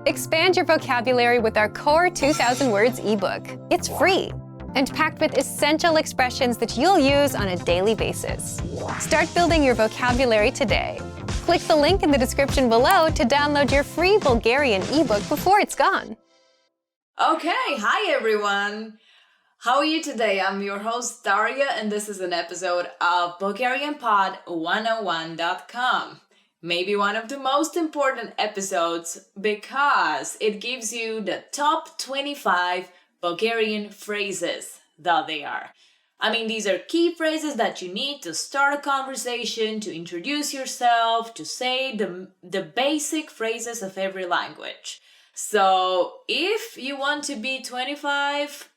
Expand your vocabulary with our Core 2000 Words ebook. It's free and packed with essential expressions that you'll use on a daily basis. Start building your vocabulary today. Click the link in the description below to download your free Bulgarian ebook before it's gone. Okay, hi everyone! How are you today? I'm your host Daria and this is an episode of BulgarianPod101.com. Maybe one of the most important episodes because it gives you the top 25 Bulgarian phrases that they are. I mean, these are key phrases that you need to start a conversation, to introduce yourself, to say the basic phrases of every language. So if you want to be 25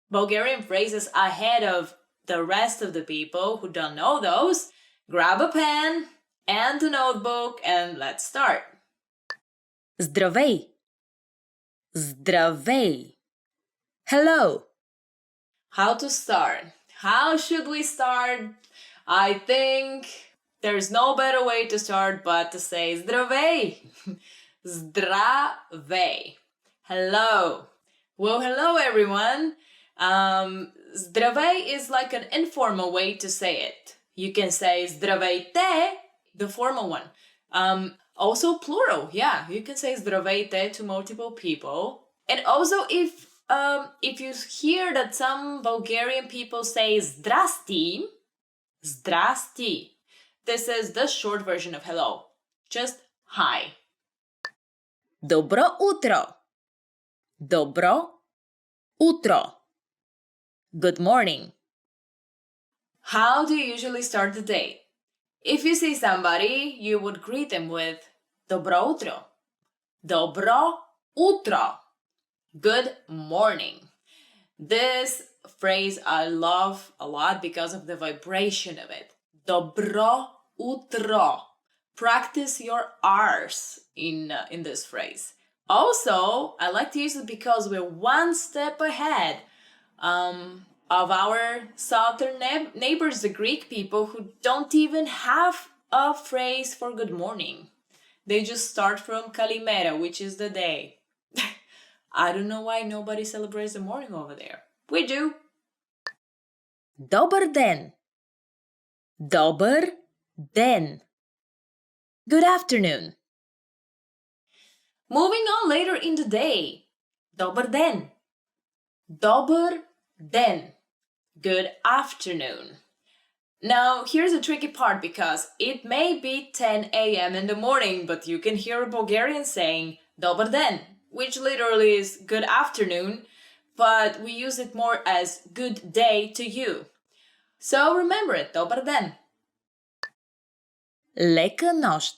Bulgarian phrases ahead of the rest of the people who don't know those, grab a pen and a notebook and let's start. Здравей. Здравей. Hello. How to start? How should we start? I think there's no better way to start but to say здравей. Zdravey. Hello. Well, hello everyone. Zdravey is like an informal way to say it. You can say здравейте, the formal one. Also plural, yeah. You can say здравейте to multiple people. And also if you hear that some Bulgarian people say zdrasti, zdrasti, this is the short version of hello. Just hi. Добро утро. Добро утро. Good morning. How do you usually start the day? If you see somebody, you would greet them with Добро утро. Добро утро. Good morning. This phrase I love a lot because of the vibration of it. Добро утро. Practice your R's in this phrase. Also, I like to use it because we're one step ahead of our southern neighbors, the Greek people, who don't even have a phrase for good morning. They just start from Kalimera, which is the day. I don't know why nobody celebrates the morning over there. We do. Добър ден. Добър ден. Good afternoon. Moving on later in the day. Добър ден. Добър ден. Good afternoon. Now, here's a tricky part because it may be 10 a.m. in the morning, but you can hear a Bulgarian saying добър ден, which literally is good afternoon, but we use it more as good day to you. So remember it, добър ден. Лека нощ.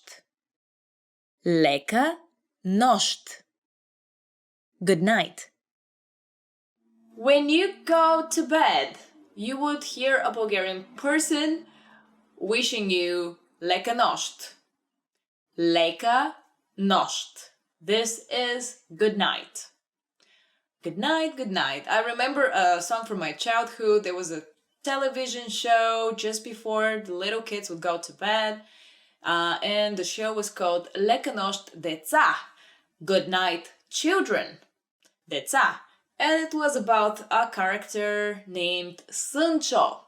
Лека нощ. Good night. When you go to bed, you would hear a Bulgarian person wishing you leka noșt. Leka noșt. This is good night. Good night, good night. I remember a song from my childhood. There was a television show just before the little kids would go to bed. And the show was called Leka noșt deța. Good night, children. Deța. And it was about a character named Sâncho.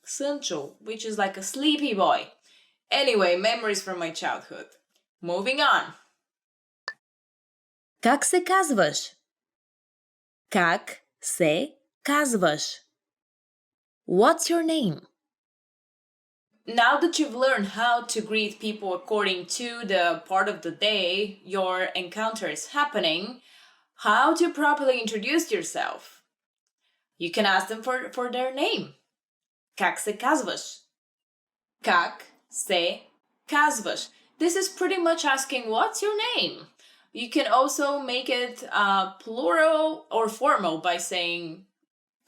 Sâncho, which is like a sleepy boy. Anyway, memories from my childhood. Moving on. Как се казваш? Как се казваш? What's your name? Now that you've learned how to greet people according to the part of the day your encounter is happening, how to properly introduce yourself? You can ask them for their name. Как се казваш? Как се казваш? This is pretty much asking what's your name. You can also make it plural or formal by saying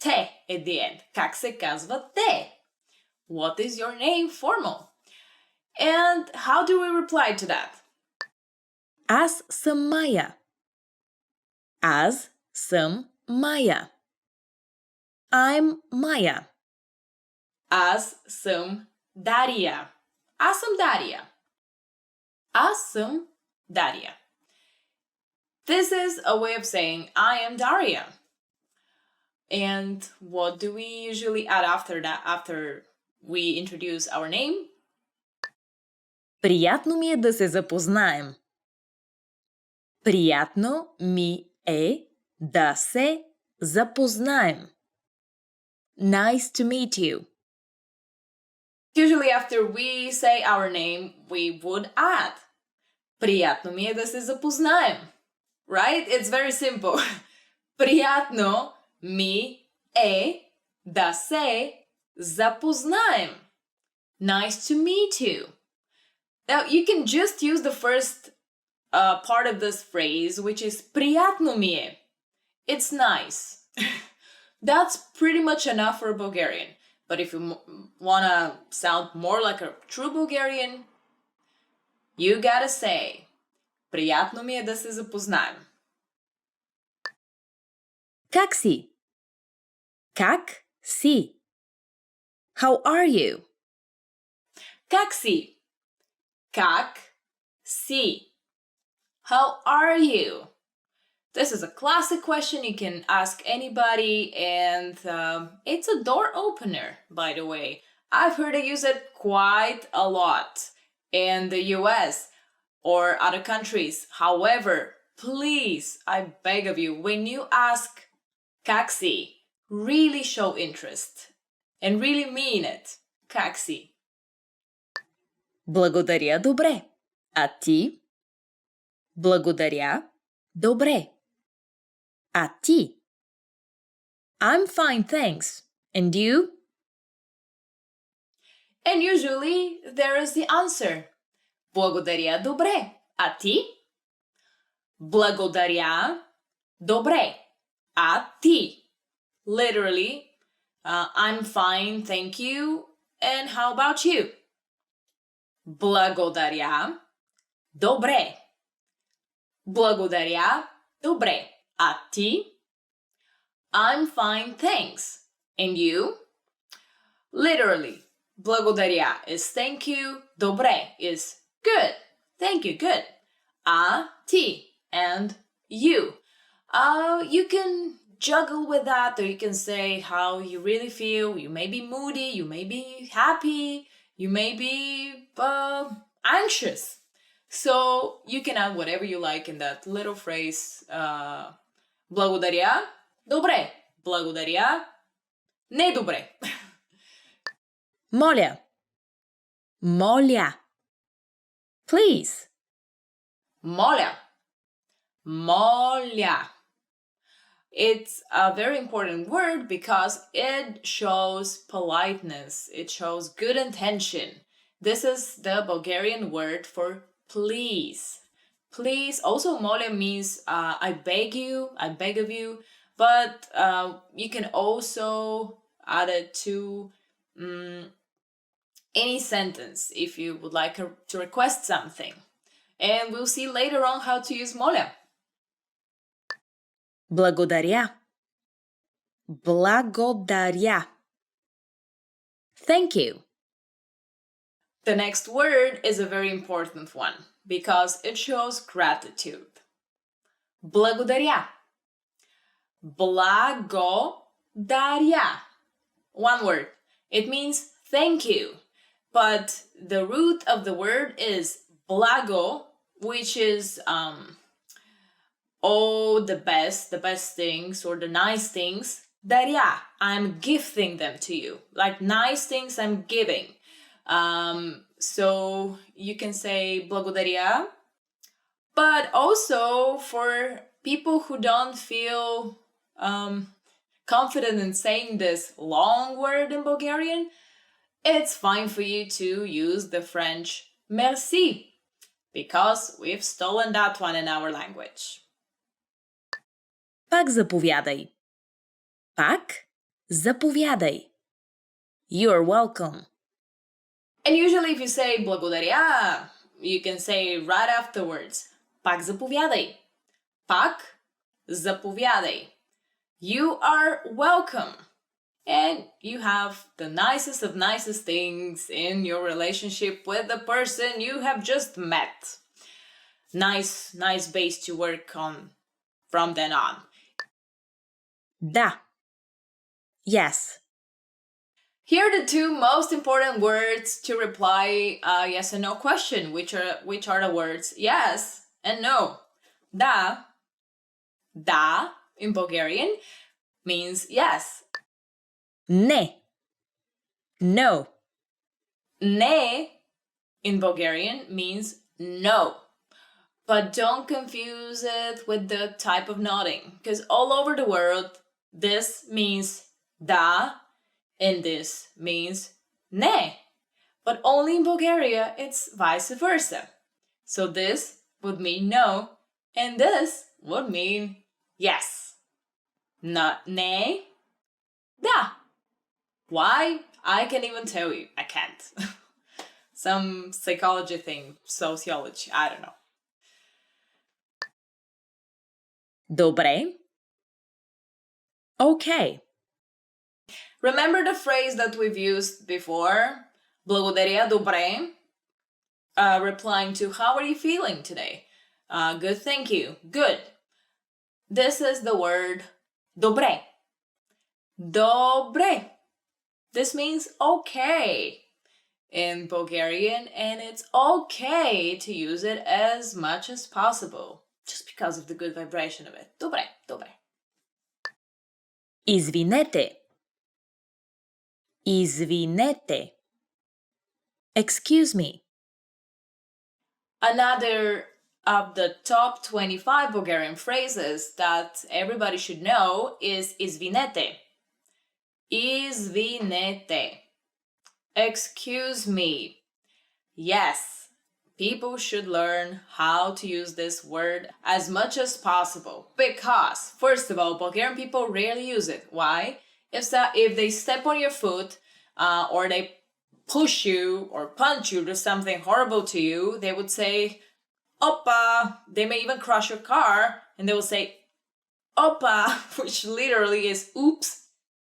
те at the end. Как се казва те? What is your name? Formal. And how do we reply to that? Аз съм Майя. Аз съм Майя. I'm Maya. Аз съм Дария. Аз съм Дария. Аз съм Дария. This is a way of saying I am Daria. And what do we usually add after that, after we introduce our name? Приятно ми е да се запознаем. Приятно ми е да се запознаем. Nice to meet you. Usually after we say our name, we would add Приятно ми е да се запознаем. Right? It's very simple. Приятно ми е да се запознаем. Nice to meet you. Now, you can just use the first part of this phrase, which is приятно ми е. It's nice. That's pretty much enough for Bulgarian. But if you want to sound more like a true Bulgarian, you gotta say приятно ми е да се запознаем. Как си? Как си? How are you? Как си? Как си? How are you? This is a classic question you can ask anybody, and it's a door opener, by the way. I've heard it use it quite a lot in the US or other countries. However, please, I beg of you, when you ask как си, really show interest and really mean it. Как си? Благодаря, добре. А ти? Благодаря, добре. А ти? I'm fine, thanks. And you? And usually there is the answer. Благодаря, добре. А ти? Благодаря, добре. А ти? Literally, I'm fine, thank you. And how about you? Благодаря, добре. Благодаря, добре. А ти? I'm fine, thanks. And you? Literally, благодаря is thank you, добре is good. Thank you, good. А ти and you. You can juggle with that, or you can say how you really feel. You may be moody, you may be happy, you may be anxious. So you can add whatever you like in that little phrase. Благодаря, добре. Благодаря, не добре. Моля. Моля. Please. Моля. Моля. It's a very important word because it shows politeness. It shows good intention. This is the Bulgarian word for please. Please. Also, moля means I beg you, I beg of you. But you can also add it to any sentence if you would like to request something. And we'll see later on how to use моля. Благодаря. Благодаря. Thank you. The next word is a very important one because it shows gratitude. Благодаря. Благодаря. One word. It means thank you. But the root of the word is благо, which is the best things or the nice things. Даря, I'm gifting them to you. Like nice things I'm giving. So you can say благодаря. But also for people who don't feel confident in saying this long word in Bulgarian, it's fine for you to use the French merci, because we've stolen that one in our language. Пак заповядай. Пак заповядай. You're welcome. And usually if you say благодаря, you can say right afterwards, пак заповядай. Пак заповядай. You are welcome. And you have the nicest of nicest things in your relationship with the person you have just met. Nice base to work on from then on. Да. Yes. Here are the two most important words to reply a yes and no question, which are the words yes and no. Da in Bulgarian means yes. Не. No. Ne in Bulgarian means no. But don't confuse it with the type of nodding, because all over the world, this means da and this means ne. But only in Bulgaria, it's vice versa. So this would mean no, and this would mean yes. Not ne, da. Why? I can't even tell you. I can't. Some psychology thing, sociology, I don't know. Добре. Okay. Remember the phrase that we've used before? Благодаря, добре. Replying to, how are you feeling today? Good, thank you. Good. This is the word добре. Добре. This means okay in Bulgarian, and it's okay to use it as much as possible, just because of the good vibration of it. Добре, добре. Извинете. Извинете. Excuse me. Another of the top 25 Bulgarian phrases that everybody should know is извинете. Извинете. Excuse me. Yes, people should learn how to use this word as much as possible because, first of all, Bulgarian people rarely use it. Why? If they step on your foot or they push you or punch you, do something horrible to you, they would say, Opa. They may even crush your car and they will say, Opa, which literally is oops.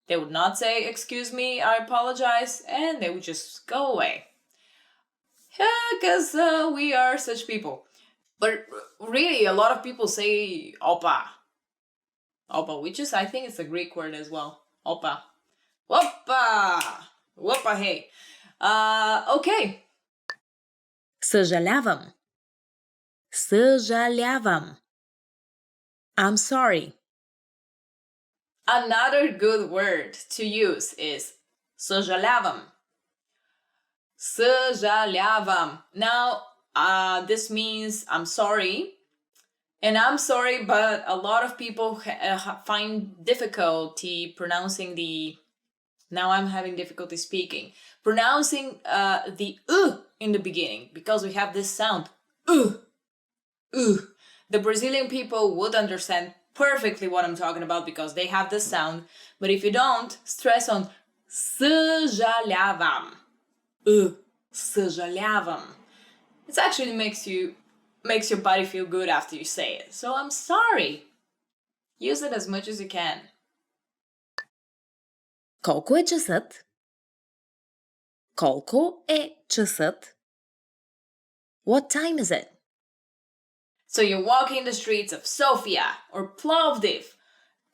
They would not say, excuse me, I apologize, and they would just go away. Yeah, because we are such people. But really, a lot of people say opa. Opa, which is, I think it's a Greek word as well. Opa. Opa! Opa, hey. Okay. Съжалявам. Съжалявам. I'm sorry. Another good word to use is съжалявам. Съжалявам. Now, this means I'm sorry. And I'm sorry, but a lot of people find difficulty pronouncing the... Now I'm having difficulty speaking. Pronouncing the in the beginning, because we have this sound. The Brazilian people would understand perfectly what I'm talking about because they have this sound. But if you don't, stress on съжалявам. Съжалявам. It actually makes your body feel good after you say it. So I'm sorry. Use it as much as you can. Колко е часът? Колко е часът? What time is it? So you're walking the streets of Sofia or Plovdiv,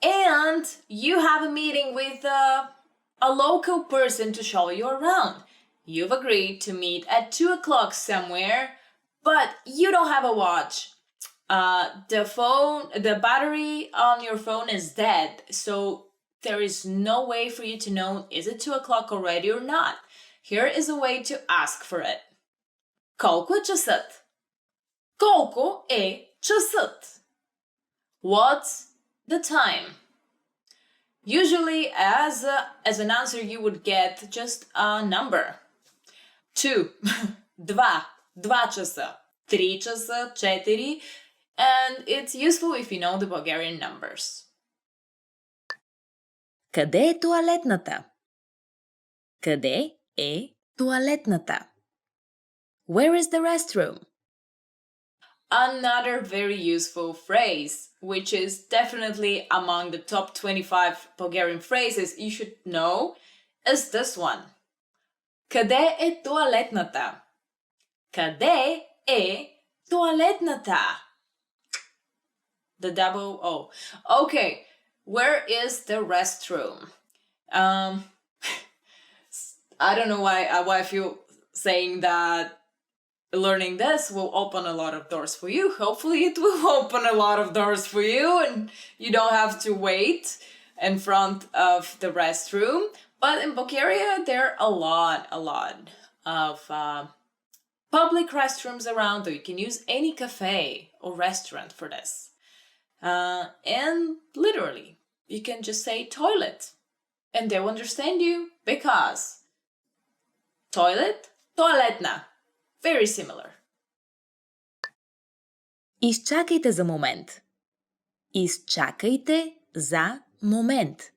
and you have a meeting with a local person to show you around. You've agreed to meet at 2 o'clock somewhere, but you don't have a watch. The battery on your phone is dead, so there is no way for you to know, is it 2 o'clock already or not? Here is a way to ask for it. Колко е часът? Колко е часът? What's the time? Usually, as an answer, you would get just a number. 2, 2 часа, 3 часа, 4, and it's useful if you know the Bulgarian numbers. Къде е тоалетната? Къде е тоалетната? Where is the restroom? Another very useful phrase, which is definitely among the top 25 Bulgarian phrases you should know, is this one. Къде е тоалетната? Къде е тоалетната? The double O. Okay, where is the restroom? I don't know why I feel saying that learning this will open a lot of doors for you. Hopefully it will open a lot of doors for you and you don't have to wait in front of the restroom. But in Bulgaria, there are a lot of public restrooms around, or you can use any cafe or restaurant for this. And literally, you can just say toilet and they'll understand you because toilet, toaletna. Very similar. Изчакайте за момент. Изчакайте за момент.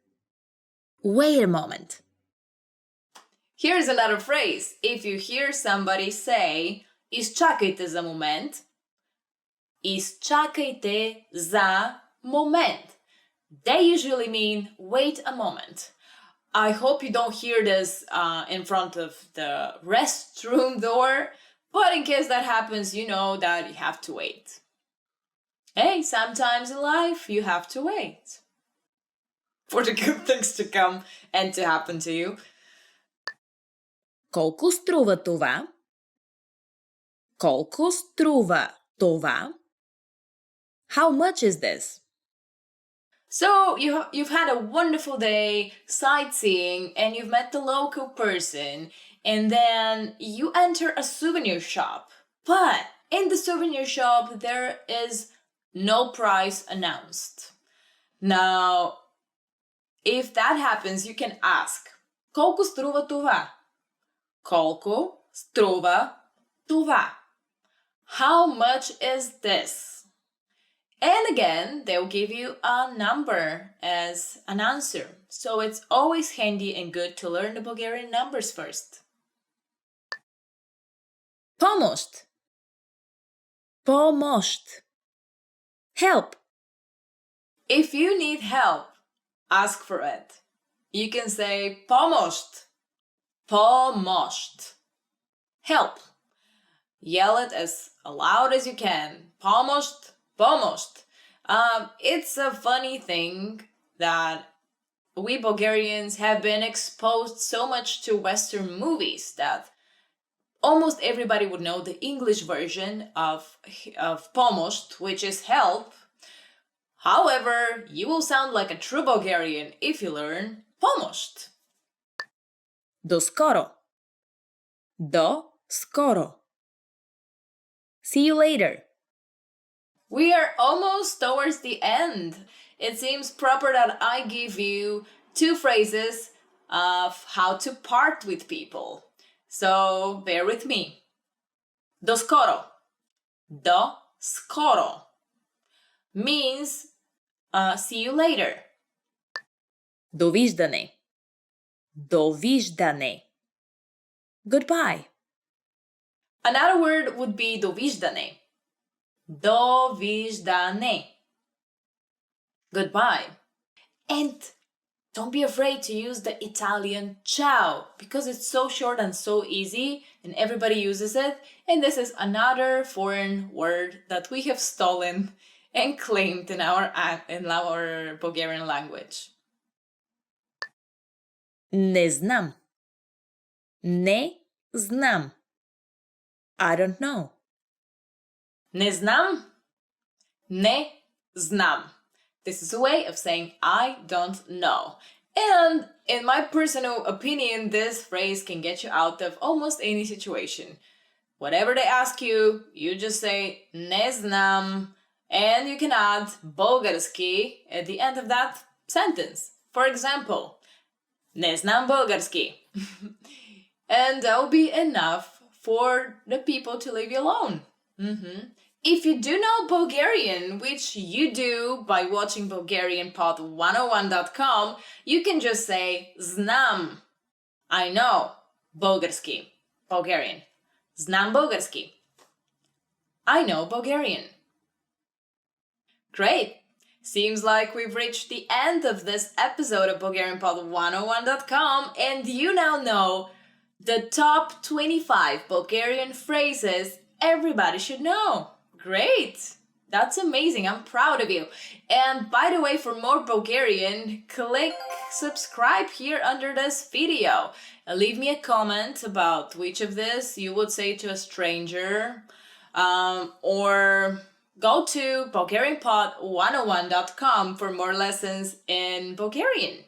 Wait a moment. Here's another phrase. If you hear somebody say изчакайте за момент, изчакайте за момент. They usually mean wait a moment. I hope you don't hear this in front of the restroom door, but in case that happens, you know that you have to wait. Hey, sometimes in life you have to wait for the good things to come and to happen to you. Колко струва това? Колко струва това? How much is this? So you've had a wonderful day sightseeing and you've met the local person and then you enter a souvenir shop. But in the souvenir shop there is no price announced. Now, if that happens, you can ask, колко струва това? Колко струва това? How much is this? And again, they'll give you a number as an answer. So it's always handy and good to learn the Bulgarian numbers first. Помощ. Помощ. Help. If you need help, ask for it. You can say помощ. Помощ. Help. Yell it as loud as you can. Помощ. Помощ. It's a funny thing that we Bulgarians have been exposed so much to Western movies that almost everybody would know the English version of помощ, which is help. However, you will sound like a true Bulgarian if you learn помощ. До скоро. До скоро. See you later. We are almost towards the end. It seems proper that I give you 2 phrases of how to part with people. So bear with me. До скоро. До скоро means see you later. Довиждане. Довиждане. Goodbye. Another word would be довиждане. Довиждане. Goodbye. And don't be afraid to use the Italian ciao because it's so short and so easy and everybody uses it. And this is another foreign word that we have stolen and claimed in our Bulgarian language. Не знам. Не знам. I don't know. Не знам. Не знам. This is a way of saying I don't know. And in my personal opinion, this phrase can get you out of almost any situation. Whatever they ask you, you just say не знам, and you can add bulgarski at the end of that sentence. For example, не знам bulgarski. And that will be enough for the people to leave you alone. If you do know Bulgarian, which you do by watching BulgarianPod101.com, you can just say znam. I know bulgarski, Bulgarian. Znam bulgarski. I know Bulgarian. Great. Seems like we've reached the end of this episode of BulgarianPod101.com, and you now know the top 25 Bulgarian phrases everybody should know. Great! That's amazing. I'm proud of you. And by the way, for more Bulgarian, click subscribe here under this video. Leave me a comment about which of this you would say to a stranger. Or go to BulgarianPod101.com for more lessons in Bulgarian.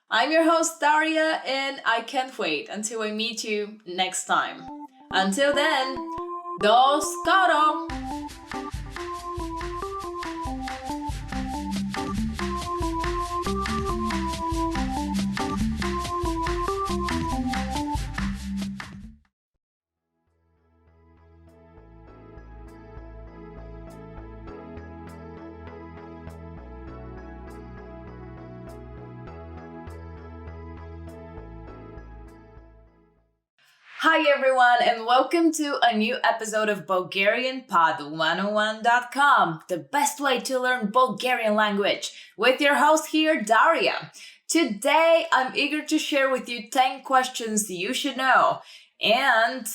I'm your host, Daria, and I can't wait until I meet you next time. Until then, do skoro! Hi everyone, and welcome to a new episode of BulgarianPod101.com, the best way to learn Bulgarian language, with your host here, Daria. Today, I'm eager to share with you 10 questions you should know. And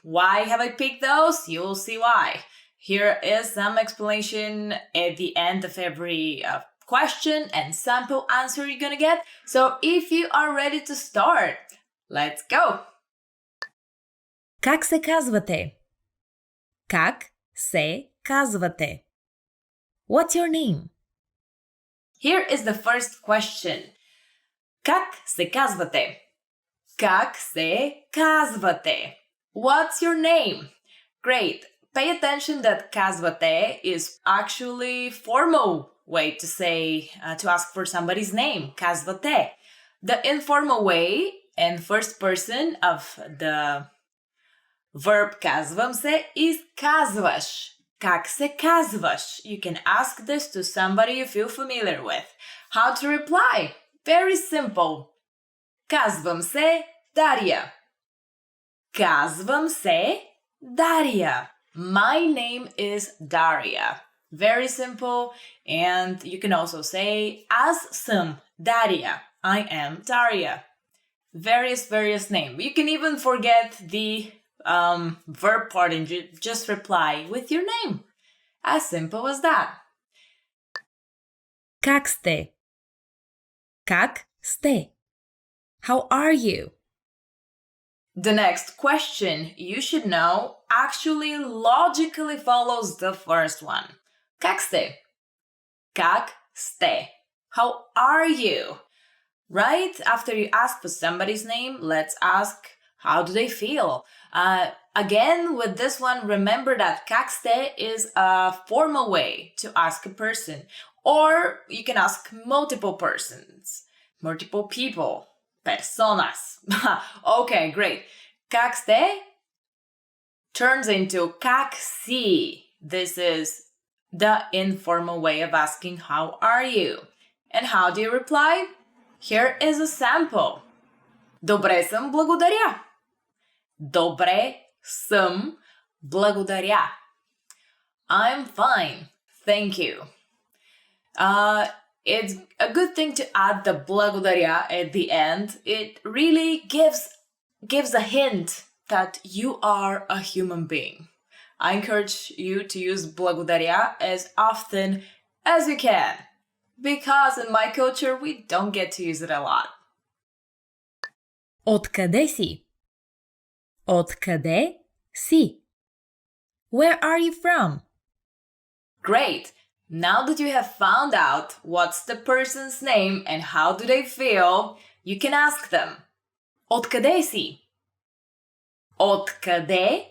why have I picked those? You'll see why. Here is some explanation at the end of every question and sample answer you're gonna get. So if you are ready to start, let's go! Как се казвате? Как се казвате? What's your name? Here is the first question. Как се казвате? Как се казвате? What's your name? Great. Pay attention that казвате is actually formal way to say, to ask for somebody's name. Казвате. The informal way and first person of the verb казвам се is казваш. Как се казваш? You can ask this to somebody you feel familiar with. How to reply? Very simple. Казвам се Дария. Казвам се Дария. My name is Daria. Very simple. And you can also say аз съм Дария. I am Daria. Various name. You can even forget the verb part and just reply with your name. As simple as that. Как сте? Как сте? How are you? The next question you should know actually logically follows the first one. Как сте? Как сте? How are you? Right after you ask for somebody's name, let's ask, how do they feel? Again, with this one, remember that как сте is a formal way to ask a person. Or you can ask multiple persons, multiple people, personas. Okay, great. Как сте turns into как си. This is the informal way of asking, how are you? And how do you reply? Here is a sample. Добре съм, благодаря. Добре съм, благодаря. I'm fine, thank you. It's a good thing to add the благодаря at the end. It really gives a hint that you are a human being. I encourage you to use благодаря as often as you can, because in my culture we don't get to use it a lot. Откъде си? Откъде си? Where are you from? Great! Now that you have found out what's the person's name and how do they feel, you can ask them. Откъде си? Откъде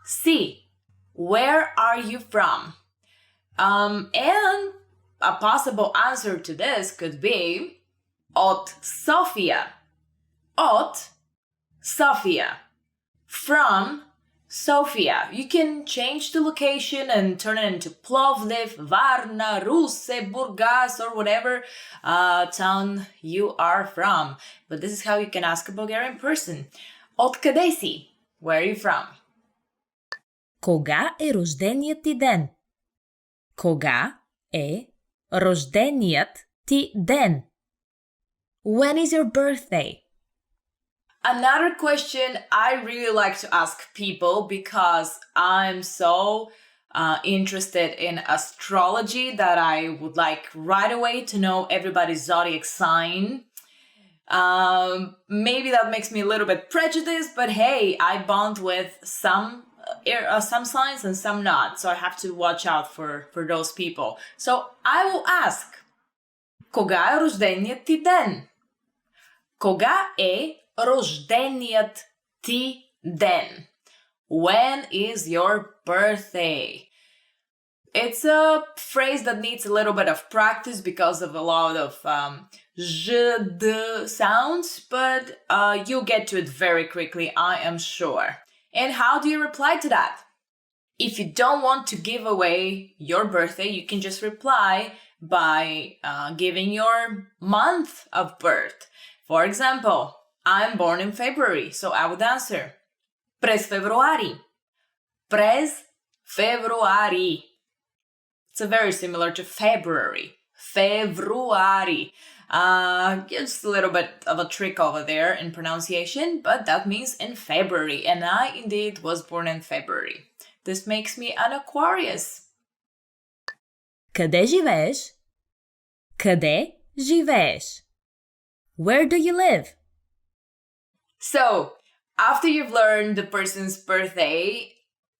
си? Where are you from? And a possible answer to this could be от Sofia. От Sofia. From Sofia. You can change the location and turn it into Plovdiv, Varna, Russe, Burgas, or whatever town you are from. But this is how you can ask a Bulgarian person. Откъде си? Where are you from? Кога е рожденият ти ден? Кога е рожденият ти ден? When is your birthday? Another question I really like to ask people because I'm so interested in astrology that I would like right away to know everybody's zodiac sign. Maybe that makes me a little bit prejudiced, but hey, I bond with some signs and some not, so I have to watch out for those people. So I will ask, кога е рожденият ти ден? Кога е рожденият ти ден? When is your birthday? It's a phrase that needs a little bit of practice because of a lot of j, d sounds, but you'll get to it very quickly, I am sure. And how do you reply to that? If you don't want to give away your birthday, you can just reply by giving your month of birth. For example, I'm born in February, so I would answer през февруари. През февруари. It's very similar to February. Februari. Just a little bit of a trick over there in pronunciation, but that means in February. And I indeed was born in February. This makes me an Aquarius. Къде живееш? Къде живееш? Where do you live? So, after you've learned the person's birthday,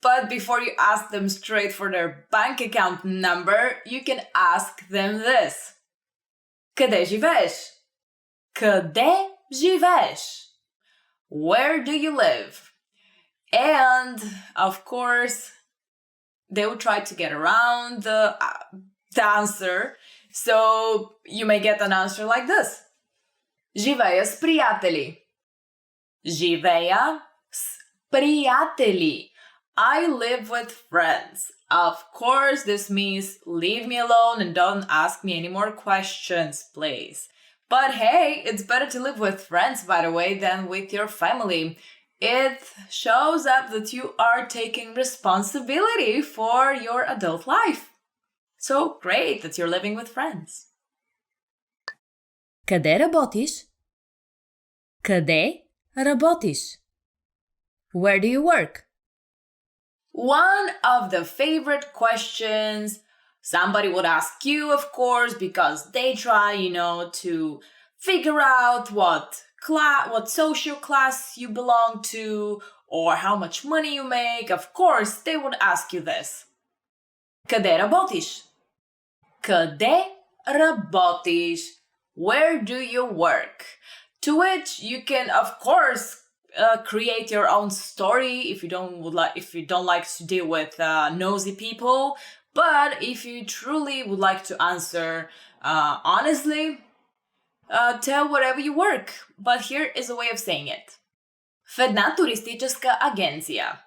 but before you ask them straight for their bank account number, you can ask them this. Къде живееш? Къде живееш? Where do you live? And, of course, they will try to get around the answer. So, you may get an answer like this. Живея с приятели. Живея с приятели. I live with friends. Of course, this means leave me alone and don't ask me any more questions, please. But hey, it's better to live with friends, by the way, than with your family. It shows up that you are taking responsibility for your adult life. So great that you're living with friends. Къде работиш? Къде работиш? Where do you work? One of the favorite questions somebody would ask you, of course, because they try, to figure out what social class you belong to or how much money you make. Of course, they would ask you this. Къде работиш? Къде работиш? Where do you work? To which you can, of course, create your own story if you don't like to deal with nosy people. But if you truly would like to answer honestly, tell wherever you work. But here is a way of saying it. В една туристическа агенция.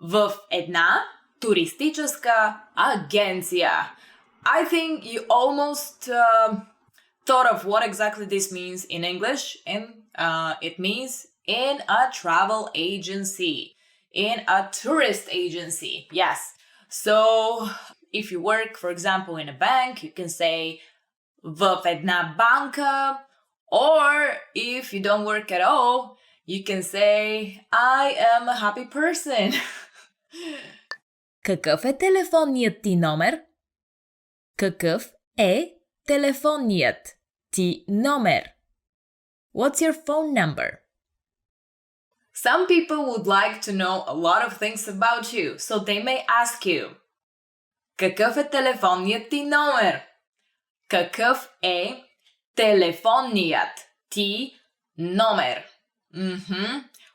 В една туристическа агенция. I think you almost thought of what exactly this means in English, and it means in a travel agency, in a tourist agency. Yes. So if you work, for example, in a bank, you can say в една банка, or if you don't work at all, you can say I am a happy person. Какъв е телефонният ти номер? Какъв е телефонният ти номер? What's your phone number? Some people would like to know a lot of things about you, so they may ask you, какъв е телефонният ти номер? Какъв е телефонният ти номер?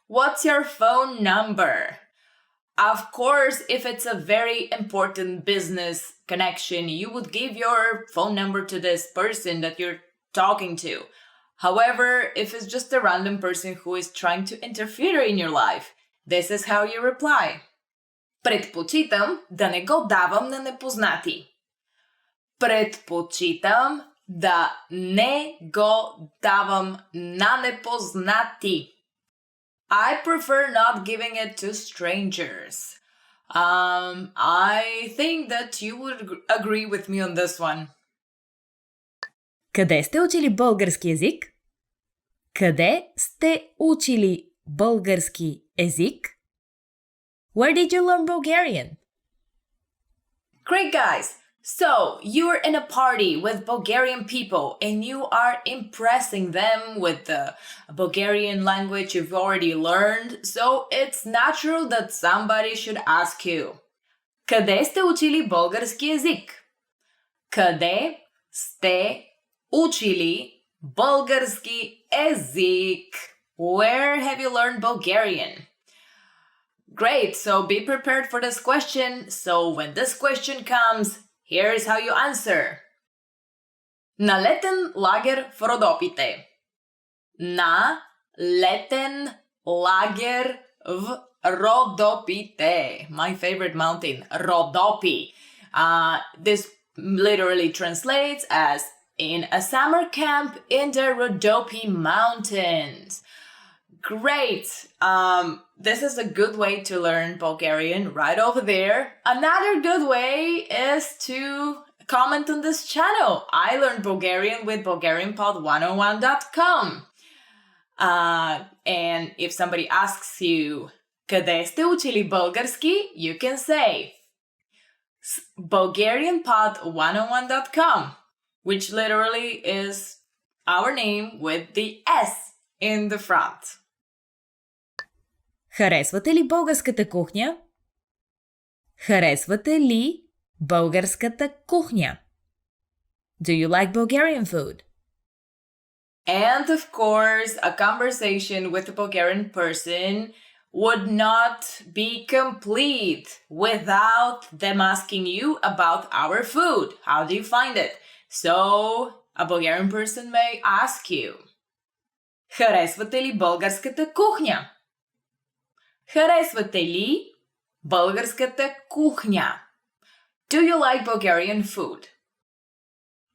What's your phone number? Of course, if it's a very important business connection, you would give your phone number to this person that you're talking to. However, if it's just a random person who is trying to interfere in your life, this is how you reply. Предпочитам да не го давам на непознати. Предпочитам да не го давам на непознати. I prefer not giving it to strangers. I think that you would agree with me on this one. Къде сте учили български език? Къде сте учили български език? Where did you learn Bulgarian? Great, guys! So, you're in a party with Bulgarian people and you are impressing them with the Bulgarian language you've already learned, so it's natural that somebody should ask you, къде сте учили български език? Къде сте учили български език? Where have you learned Bulgarian? Great, so be prepared for this question. So when this question comes, here's how you answer. На летен лагер в Родопите. На летен лагер в Родопите. My favorite mountain, Родопи. This literally translates as in a summer camp in the Rodopi Mountains. Great! This is a good way to learn Bulgarian right over there. Another good way is to comment on this channel. I learned Bulgarian with BulgarianPod101.com. And if somebody asks you, къде сте учили български? You can say, BulgarianPod101.com, which literally is our name with the S in the front. Харесвате ли българската кухня? Харесвате ли българската кухня? Do you like Bulgarian food? And of course, a conversation with a Bulgarian person would not be complete without them asking you about our food. How do you find it? So, a Bulgarian person may ask you, харесвате ли българската кухня? Харесвате ли българската кухня? Do you like Bulgarian food?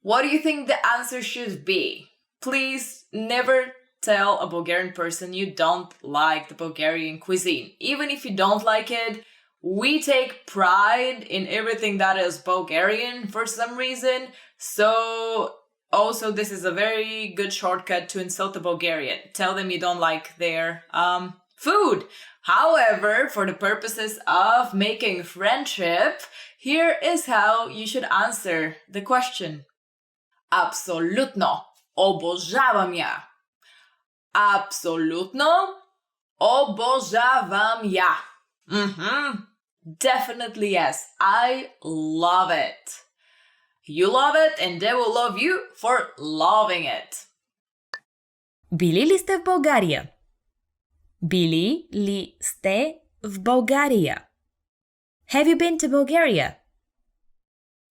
What do you think the answer should be? Please never tell a Bulgarian person you don't like the Bulgarian cuisine. Even if you don't like it, we take pride in everything that is Bulgarian for some reason. So also this is a very good shortcut to insult a Bulgarian. Tell them you don't like their food. However, for the purposes of making friendship, here is how you should answer the question. Абсолютно обожавам я. Абсолютно обожавам я. Definitely yes. I love it. You love it and they will love you for loving it. Били ли сте в България? Били ли сте в България? Have you been to Bulgaria?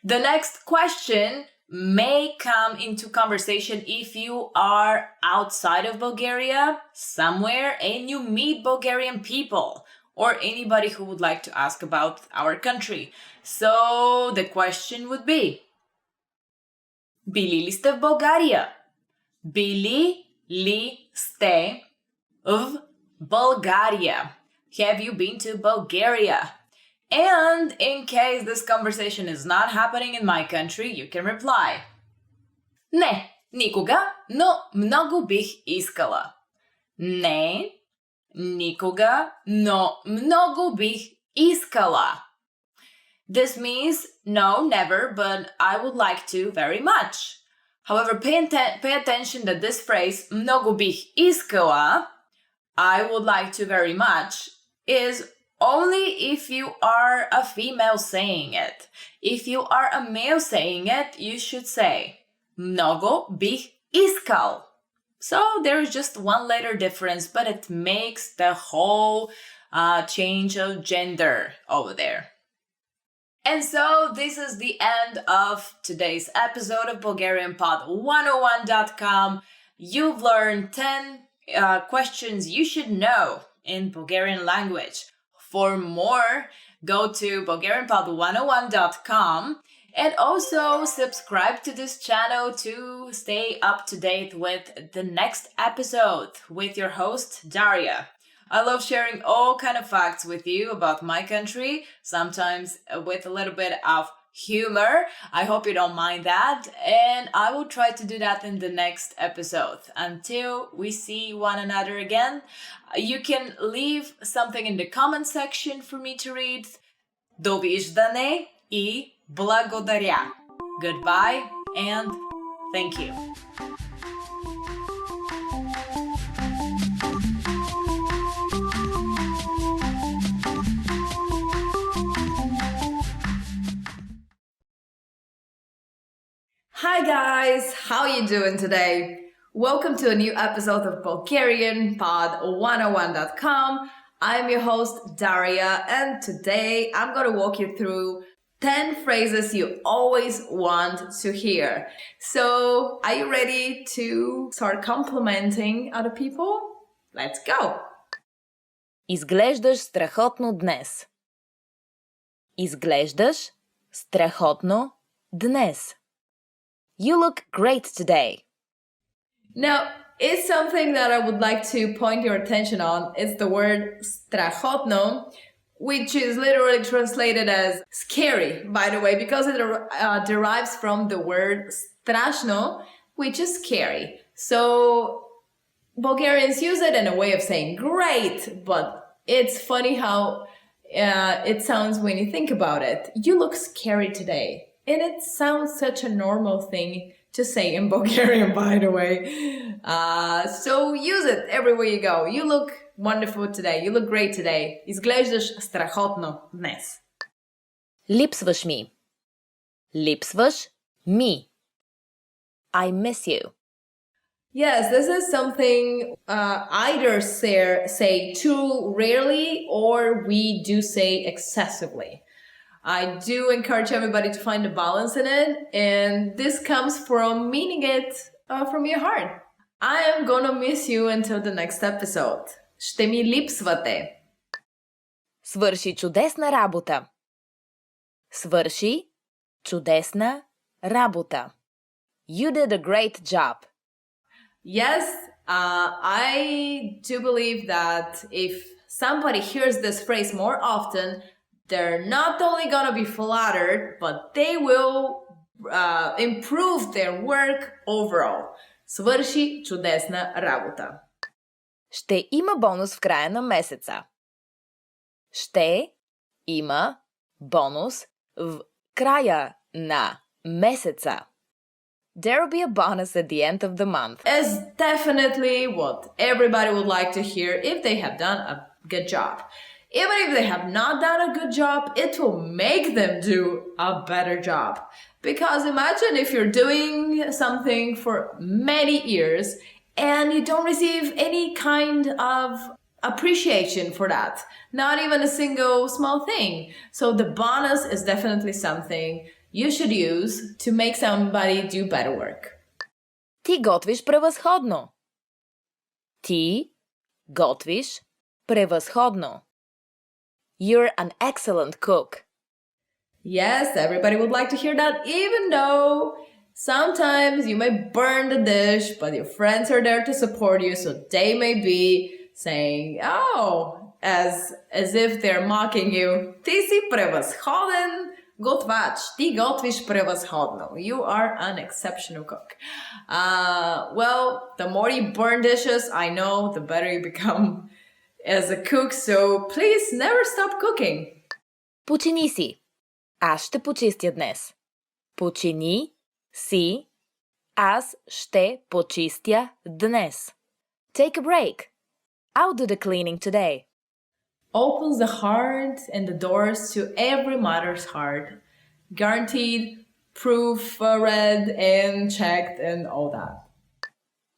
The next question may come into conversation if you are outside of Bulgaria, somewhere, and you meet Bulgarian people or anybody who would like to ask about our country. So the question would be, били ли сте в България? Били ли сте в Bulgaria? Have you been to Bulgaria? And in case this conversation is not happening in my country, you can reply, не, никога, но много бих искала. Не, никога, но много бих искала. This means no, never, but I would like to very much. However, pay attention that this phrase, много бих искала, I would like to very much, is only if you are a female saying it. If you are a male saying it, you should say, много бих искал. So there is just one letter difference, but it makes the whole change of gender over there. And so this is the end of today's episode of BulgarianPod101.com. You've learned 10 questions you should know in Bulgarian language. For more, go to BulgarianPod101.com and also subscribe to this channel to stay up to date with the next episode with your host, Daria. I love sharing all kind of facts with you about my country, sometimes with a little bit of humor. I hope you don't mind that, and I will try to do that in the next episode. Until we see one another again, you can leave something in the comment section for me to read. Довиждане и Благодаря. Goodbye and thank you. Hi guys, how you doing today? Welcome to a new episode of Bulgarian Pod101.com. I'm your host Daria, and today I'm going to walk you through 10 phrases you always want to hear. So, are you ready to start complimenting other people? Let's go! Изглеждаш страхотно днес. Изглеждаш страхотно днес. You look great today. Now, it's something that I would like to point your attention on. It's the word strachotno, which is literally translated as scary, by the way, because it derives from the word strashno, which is scary. So Bulgarians use it in a way of saying great, but it's funny how it sounds when you think about it. You look scary today. And it sounds such a normal thing to say in Bulgarian, by the way. So use it everywhere you go. You look wonderful today. You look great today. Изглеждаш страхотно днес. Липсваш ми. Липсваш ми. I miss you. Yes, this is something either say too rarely or we do say excessively. I do encourage everybody to find a balance in it, and this comes from meaning it from your heart. I am gonna miss you until the next episode. Ще ми липсвате. Свърши чудесна работа. Свърши чудесна работа. You did a great job. Yes, I do believe that if somebody hears this phrase more often, they're not only gonna be flattered, but they will improve their work overall. Свърши чудесна работа. Ще има бонус в края на месеца. Ще има бонус в края на месеца. There will be a bonus at the end of the month. Is definitely what everybody would like to hear if they have done a good job. Even if they have not done a good job, it will make them do a better job. Because imagine if you're doing something for many years and you don't receive any kind of appreciation for that. Not even a single small thing. So the bonus is definitely something you should use to make somebody do better work. Ти готвиш превъзходно. Ти готвиш превъзходно. You're an excellent cook. Yes, everybody would like to hear that, even though sometimes you may burn the dish, but your friends are there to support you, so they may be saying, oh, as if they're mocking you. Ти си превъзходен готвач. Ти готвиш превъзходно. You are an exceptional cook. Well, the more you burn dishes, I know, the better you become as a cook, so please never stop cooking. Почини си. Аз ще почистя днес. Почини си. Аз ще почистя днес. Take a break. I'll do the cleaning today. Opens the heart and the doors to every mother's heart. Guaranteed, proof read and checked and all that.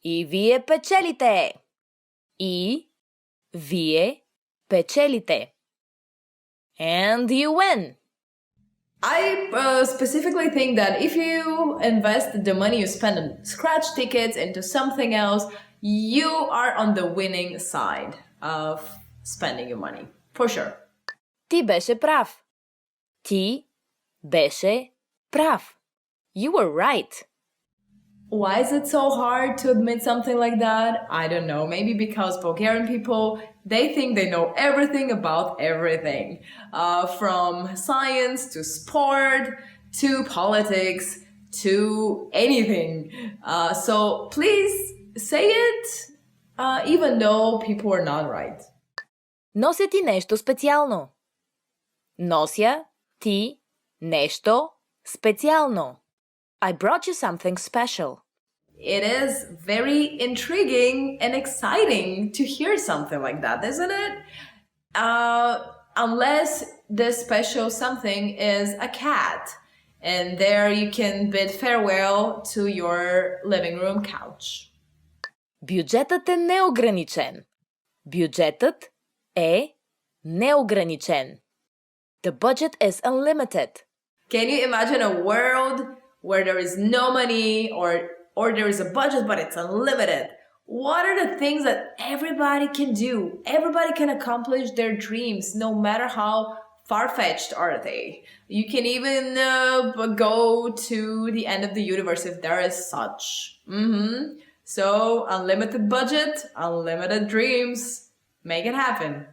И вие печелите. И вие печелите. And you win. I specifically think that if you invest the money you spend on scratch tickets into something else, you are on the winning side of spending your money. For sure. Ти беше прав. Ти беше прав. You were right. Why is it so hard to admit something like that? I don't know. Maybe because Bulgarian people, they think they know everything about everything. From science to sport to politics to anything. So please say it, even though people are not right. Нося ти нещо специално. Нося ти нещо Специално. I brought you something special. It is very intriguing and exciting to hear something like that, isn't it? Unless this special something is a cat. And there you can bid farewell to your living room couch. Бюджетът е неограничен. Бюджетът е неограничен. The budget is unlimited. Can you imagine a world where there is no money or there is a budget but it's unlimited? What are the things that everybody can do? Everybody can accomplish their dreams no matter how far-fetched are they. You can even go to the end of the universe if there is such. So unlimited budget, unlimited dreams. Make it happen.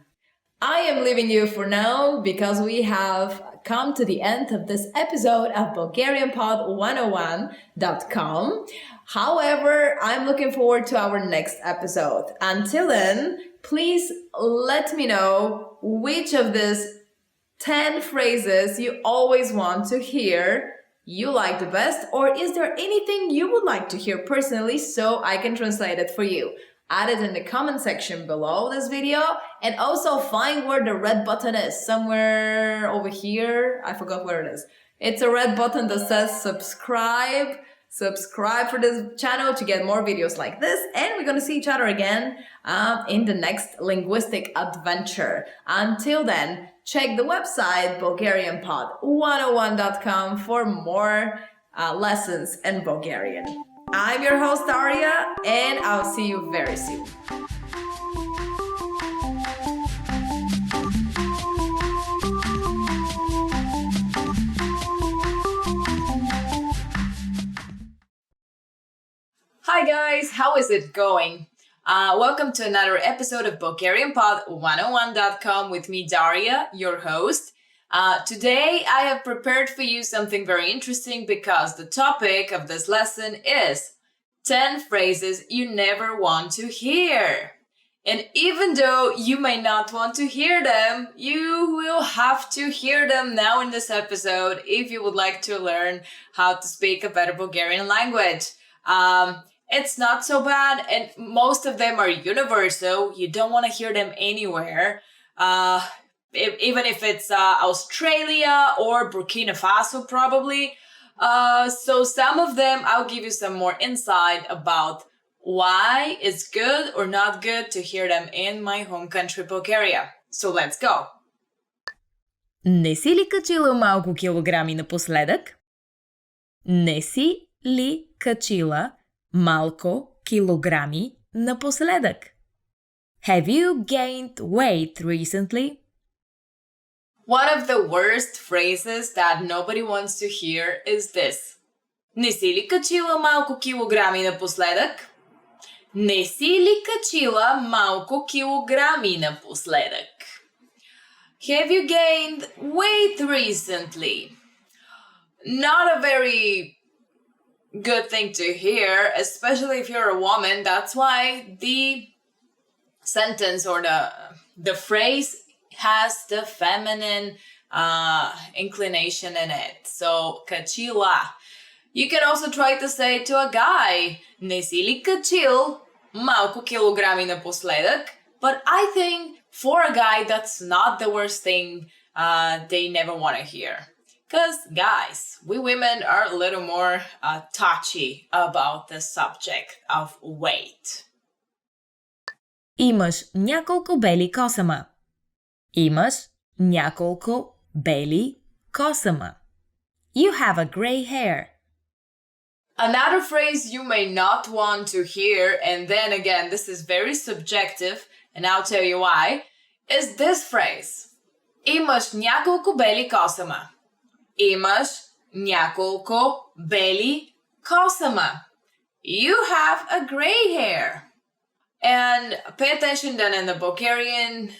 I am leaving you for now because we have come to the end of this episode of BulgarianPod101.com. However, I'm looking forward to our next episode. Until then, please let me know which of these 10 phrases you always want to hear you like the best, or is there anything you would like to hear personally so I can translate it for you? Add it in the comment section below this video, and also find where the red button is. Somewhere over here. I forgot where it is. It's a red button that says subscribe. Subscribe for this channel to get more videos like this, and we're gonna see each other again in the next linguistic adventure. Until then, check the website BulgarianPod101.com for more lessons in Bulgarian. I'm your host Daria, and I'll see you very soon. Hi guys, how is it going? Welcome to another episode of BulgarianPod101.com with me, Daria, your host. Today I have prepared for you something very interesting because the topic of this lesson is 10 phrases you never want to hear. And even though you may not want to hear them, you will have to hear them now in this episode if you would like to learn how to speak a better Bulgarian language. It's not so bad, and most of them are universal. You don't want to hear them anywhere. Even if it's Australia or Burkina Faso, probably. So some of them, I'll give you some more insight about why it's good or not good to hear them in my home country, Bulgaria. So let's go. Не си ли качила малко килограми напоследък? Не си ли качила малко килограми напоследък? Have you gained weight recently? One of the worst phrases that nobody wants to hear is this. Не си ли качила малко килограми напоследък? Не си ли качила малко килограми напоследък? Have you gained weight recently? Not a very good thing to hear, especially if you're a woman. That's why the sentence or the phrase has the feminine inclination in it. So, kachila. You can also try to say to a guy, не си ли качил малко килограми напоследък? But I think for a guy, that's not the worst thing they never want to hear. Because, guys, we women are a little more touchy about the subject of weight. Имаш няколко бели косама. Имаш няколко бели косама. You have a gray hair. Another phrase you may not want to hear, and then again, this is very subjective, and I'll tell you why, is this phrase. Имаш няколко бели косама. Имаш няколко бели косама. You have a gray hair. And pay attention then in the Bulgarian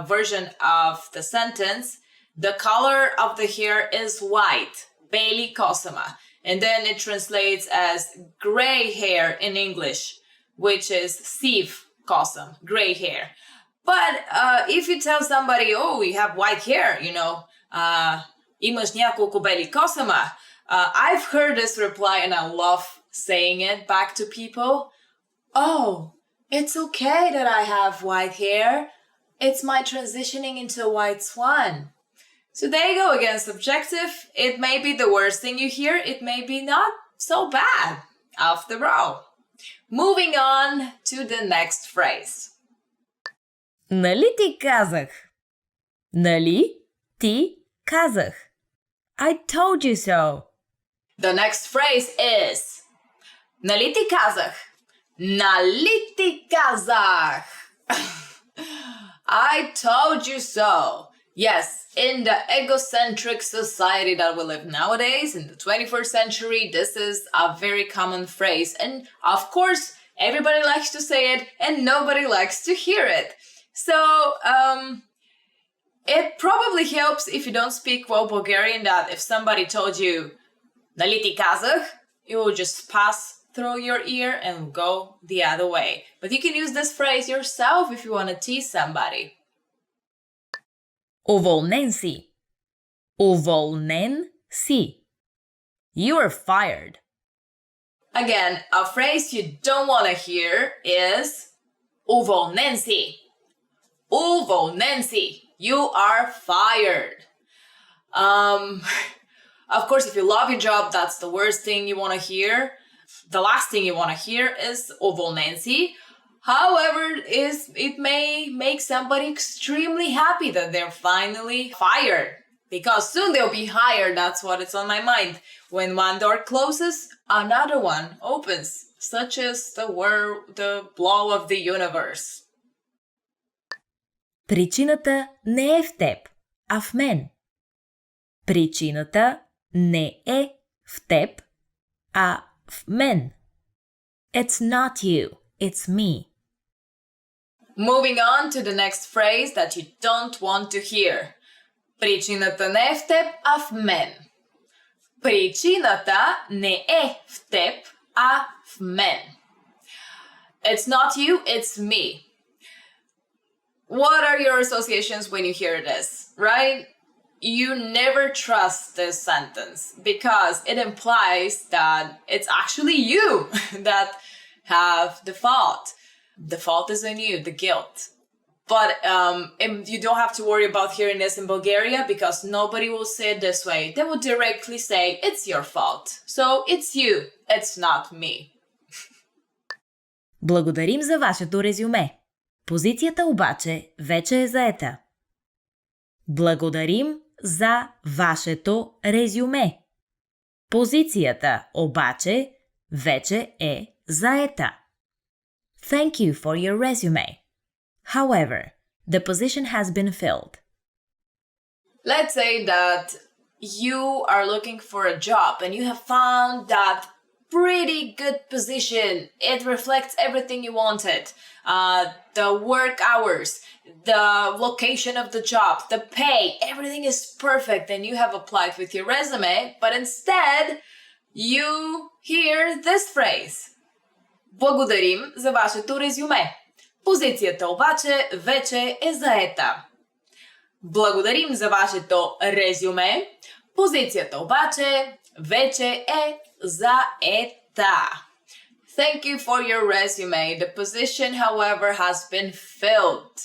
version of the sentence, the color of the hair is white, beli kosama. And then it translates as gray hair in English, which is siv kosam, gray hair. But if you tell somebody, oh, you have white hair, you know, имаш няколко бели косама, I've heard this reply and I love saying it back to people. Oh, it's okay that I have white hair. It's my transitioning into a white swan. So there you go again, subjective. It may be the worst thing you hear. It may be not so bad after all. Moving on to the next phrase. Нали ти казах? Нали ти казах? I told you so. The next phrase is Нали ти казах? Нали ти казах? I told you so. Yes, in the egocentric society that we live nowadays, in the 21st century, this is a very common phrase. And of course, everybody likes to say it and nobody likes to hear it. So, it probably helps if you don't speak well Bulgarian that if somebody told you Нали ти казах, it will just pass through your ear and go the other way. But you can use this phrase yourself if you want to tease somebody. Уволнен си. Уволнен си. You are fired. Again, a phrase you don't want to hear is уволнен си. Уволнен си. You are fired. Of course, if you love your job, that's the worst thing you want to hear. The last thing you want to hear is уволнен си. However, it may make somebody extremely happy that they're finally fired. Because soon they'll be hired, that's what it's on my mind. When one door closes, another one opens. Such is the blow of the universe. Причината не е в теб, а в мен. Причината не е в теб, а в мен. It's not you, it's me. Moving on to the next phrase that you don't want to hear. Причината не е в теб, а в мен. Причината не е в теб, а в мен. It's not you, it's me. What are your associations when you hear this, right? You never trust this sentence because it implies that it's actually you that have the fault. The fault is on you, the guilt. But you don't have to worry about hearing this in Bulgaria because nobody will say it this way. They will directly say, it's your fault. So it's you, it's not me. Благодарим за вашето резюме. Позицията обаче вече е заета. Благодарим за вашето резюме. Позицията обаче вече е заета. Thank you for your resume. However, the position has been filled. Let's say that you are looking for a job and you have found that pretty good position. It reflects everything you wanted. The work hours, the location of the job, the pay, everything is perfect and you have applied with your resume, but instead you hear this phrase. Благодарим за вашето резюме. Позицията обаче вече е заета. Благодарим за вашето резюме. Позицията обаче вече е заета. Thank you for your resume. The position, however, has been filled.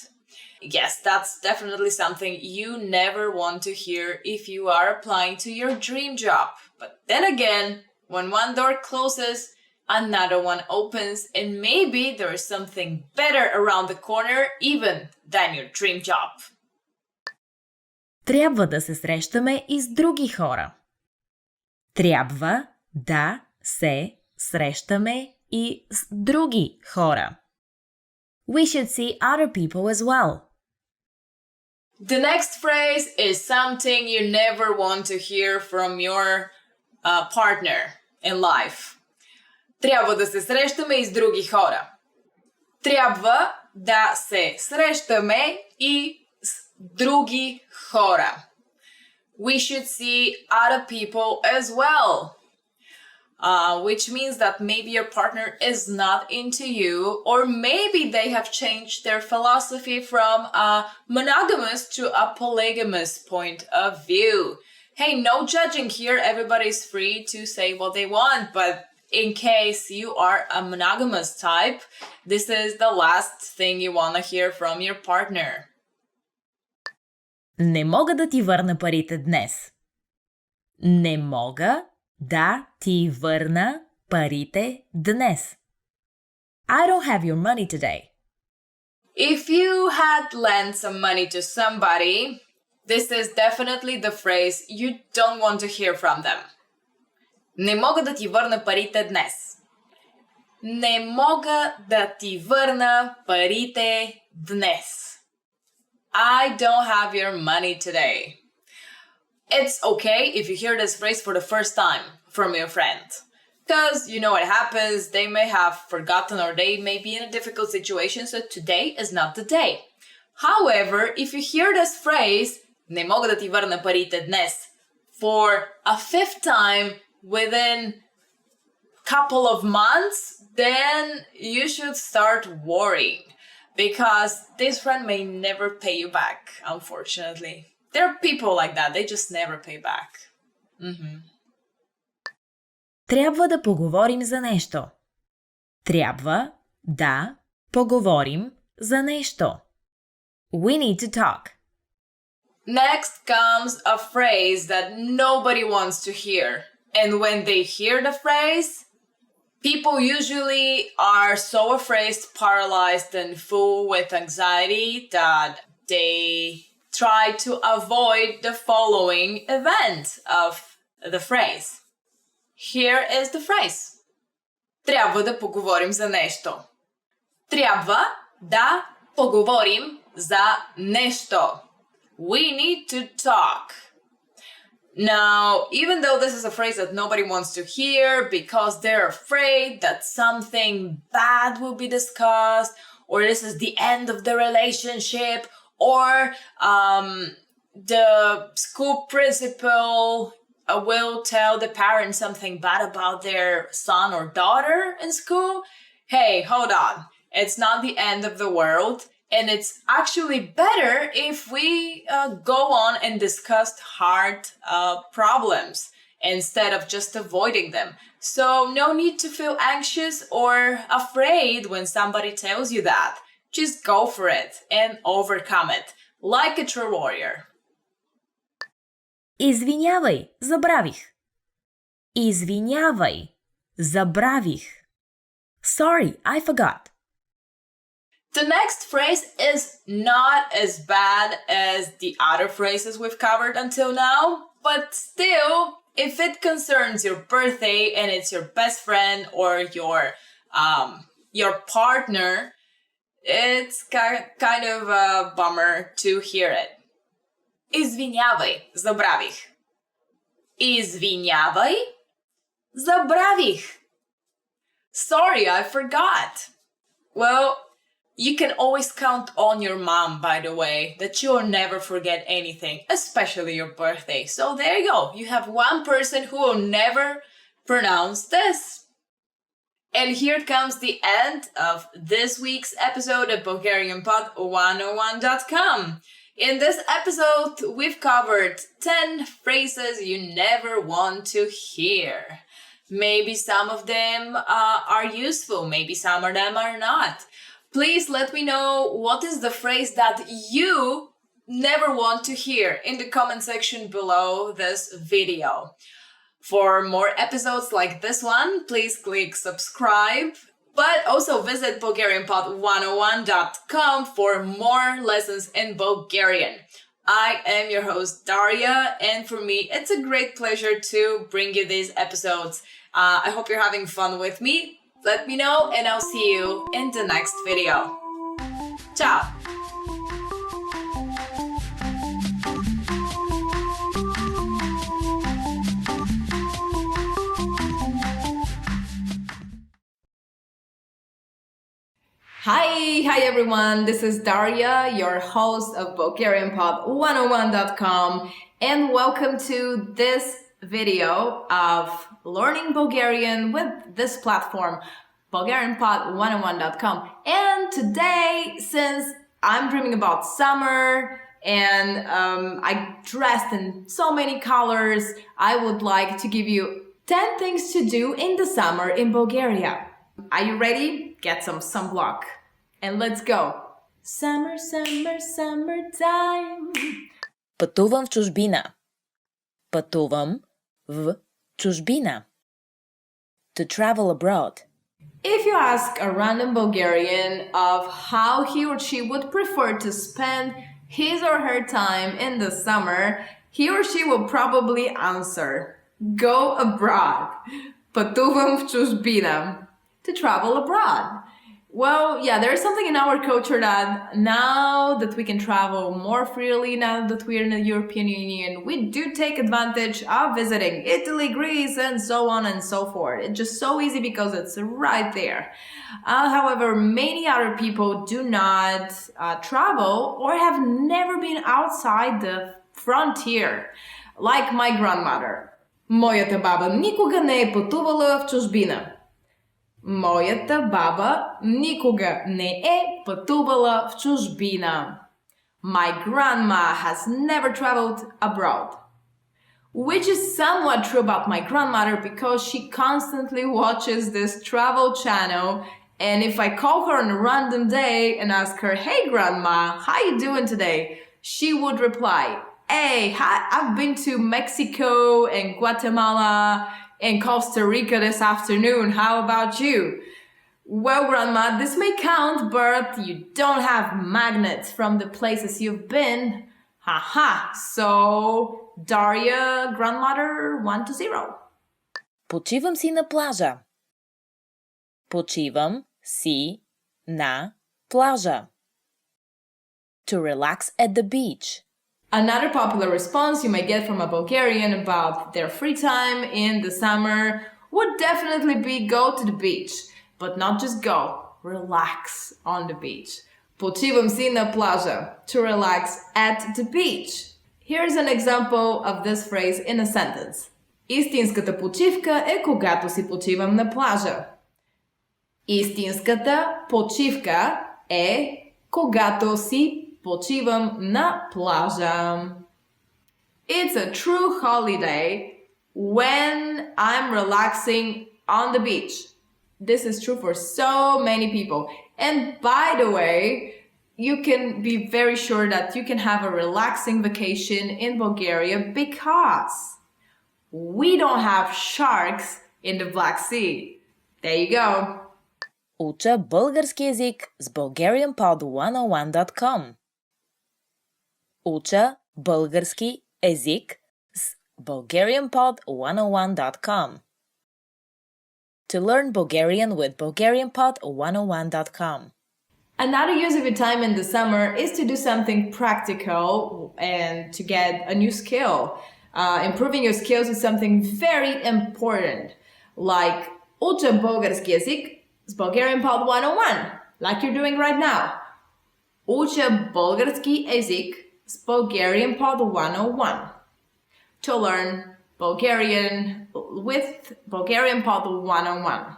Yes, that's definitely something you never want to hear if you are applying to your dream job. But then again, when one door closes, another one opens, and maybe there is something better around the corner even than your dream job. Трябва да се срещаме и с други хора. Трябва да се срещаме и с други хора. We should see other people as well. The next phrase is something you never want to hear from your partner in life. Трябва да се срещаме и с други хора. Трябва да се срещаме и с други хора. We should see other people as well. Which means that maybe your partner is not into you, or maybe they have changed their philosophy from a monogamous to a polygamous point of view. Hey, no judging here. Everybody's free to say what they want, but in case you are a monogamous type, this is the last thing you want to hear from your partner. Не мога да ти върна парите днес. Не мога да ти върна парите днес. I don't have your money today. If you had lent some money to somebody, this is definitely the phrase you don't want to hear from them. Не мога да ти върна парите днес. Не мога да ти върна парите днес. I don't have your money today. It's okay if you hear this phrase for the first time from your friend. Because you know what happens, they may have forgotten or they may be in a difficult situation, so today is not the day. However, if you hear this phrase, не мога да ти върна парите днес, for a fifth time within couple of months, then you should start worrying. Because this friend may never pay you back, unfortunately. There are people like that, they just never pay back. Трябва да поговорим за нещо. Трябва да поговорим за нещо. We need to talk. Next comes a phrase that nobody wants to hear. And when they hear the phrase, people usually are so afraid, paralyzed, and full with anxiety that they try to avoid the following event of the phrase. Here is the phrase. Трябва да поговорим за нещо. Трябва да поговорим за нещо. We need to talk. Now, even though this is a phrase that nobody wants to hear because they're afraid that something bad will be discussed, or this is the end of the relationship, or the school principal will tell the parents something bad about their son or daughter in school, hey, hold on. It's not the end of the world. And it's actually better if we go on and discuss hard problems instead of just avoiding them. So no need to feel anxious or afraid when somebody tells you that. Just go for it and overcome it, like a true warrior. Извинявай, забравих. Извинявай, забравих. Sorry, I forgot. The next phrase is not as bad as the other phrases we've covered until now, but still, if it concerns your birthday and it's your best friend or your partner, it's kind of a bummer to hear it. Извинявай, забравих. Извинявай, забравих. Sorry, I forgot. Well, you can always count on your mom, by the way, that she'll never forget anything, especially your birthday. So there you go. You have one person who will never pronounce this. And here comes the end of this week's episode of BulgarianPod101.com. In this episode, we've covered 10 phrases you never want to hear. Maybe some of them are useful, maybe some of them are not. Please let me know what is the phrase that you never want to hear in the comment section below this video. For more episodes like this one, please click subscribe, but also visit BulgarianPod101.com for more lessons in Bulgarian. I am your host, Daria, and for me, it's a great pleasure to bring you these episodes. I hope you're having fun with me. Let me know, and I'll see you in the next video. Ciao! Hi everyone, this is Daria, your host of BulgarianPod101.com, and welcome to this video of learning Bulgarian with this platform, BulgarianPod101.com. And today, since I'm dreaming about summer and I dressed in so many colors. I would like to give you 10 things to do in the summer in Bulgaria. Are you ready? Get some sunblock and let's go. Summer, summer, summertime. Пътувам в чужбина. Пътувам в чужбина. To travel abroad. If you ask a random Bulgarian of how he or she would prefer to spend his or her time in the summer, he or she will probably answer, go abroad. Пътувам в чужбина. To travel abroad. Well, yeah, there's something in our culture that now that we can travel more freely, now that we're in the European Union, we do take advantage of visiting Italy, Greece, and so on and so forth. It's just so easy because it's right there. However, many other people do not travel or have never been outside the frontier, like my grandmother. Моята баба никога не е пътувала в чужбина. Моята баба никога не е пътувала в чужбина. My grandma has never traveled abroad. Which is somewhat true about my grandmother because she constantly watches this travel channel, and if I call her on a random day and ask her, hey grandma, how you doing today? She would reply, hey, hi, I've been to Mexico and Guatemala and Costa Rica this afternoon. How about you? Well, Grandma, this may count, but you don't have magnets from the places you've been. Haha. So, Daria, grandmother, 1-0. Почивам си на плажа. Почивам си на плажа. To relax at the beach. Another popular response you may get from a Bulgarian about their free time in the summer would definitely be go to the beach. But not just go, relax on the beach. Почивам си на плажа. To relax at the beach. Here's an example of this phrase in a sentence. Истинската почивка е когато си почивам на плажа. Истинската почивка е когато си почивам на плажа. It's a true holiday when I'm relaxing on the beach. This is true for so many people. And by the way, you can be very sure that you can have a relaxing vacation in Bulgaria because we don't have sharks in the Black Sea. There you go. Уча български език с bulgarianpod101.com. Уча български език с bulgarianpod101.com. To learn Bulgarian with bulgarianpod101.com. Another use of your time in the summer is to do something practical and to get a new skill. Improving your skills is something very important, like уча български език с Bulgarian Pod 101, like you're doing right now. Уча български език с Bulgarian Pod 101. To learn Bulgarian with Bulgarian Pod 101.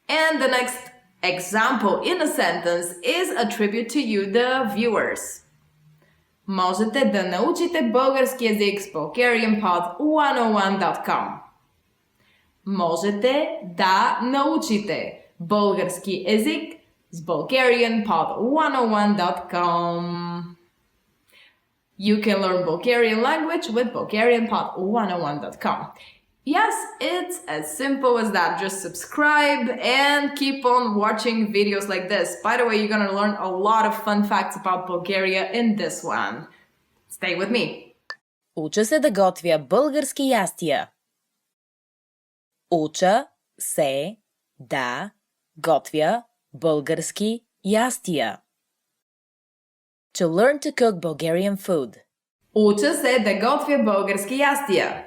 And the next example in a sentence is a tribute to you, the viewers. Можете да научите български език с bulgarianpod101.com. Можете да научите български език с bulgarianpod101.com. You can learn Bulgarian language with bulgarianpod101.com. Yes, it's as simple as that. Just subscribe and keep on watching videos like this. By the way, you're gonna learn a lot of fun facts about Bulgaria in this one. Stay with me. Уча се да готвя български ястия. Уча се да готвя български ястия. To learn to cook Bulgarian food. Уча се да готвя български ястия.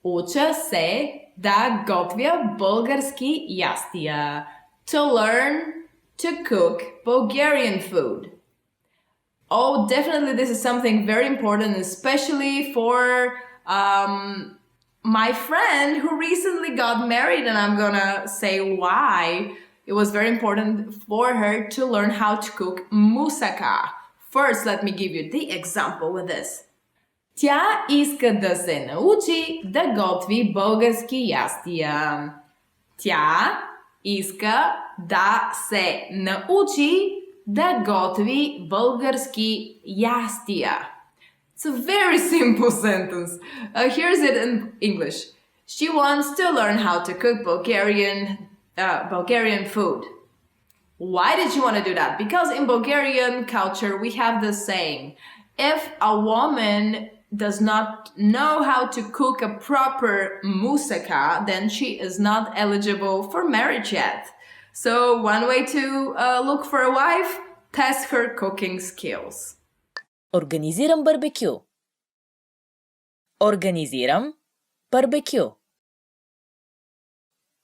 Уча се да готвя български ястия. To learn to cook Bulgarian food. Oh, definitely this is something very important, especially for my friend who recently got married, and I'm gonna say why. It was very important for her to learn how to cook moussaka, First, let me give you the example with this. Тя иска да се научи да готви български ястия. Тя иска да се научи да готви български ястия. It's a very simple sentence. Here's it in English. She wants to learn how to cook Bulgarian food. Why did she want to do that? Because in Bulgarian culture, we have this saying, if a woman does not know how to cook a proper moussaka, then she is not eligible for marriage yet. So one way to look for a wife, test her cooking skills. Организирам барбекю. Организирам барбекю.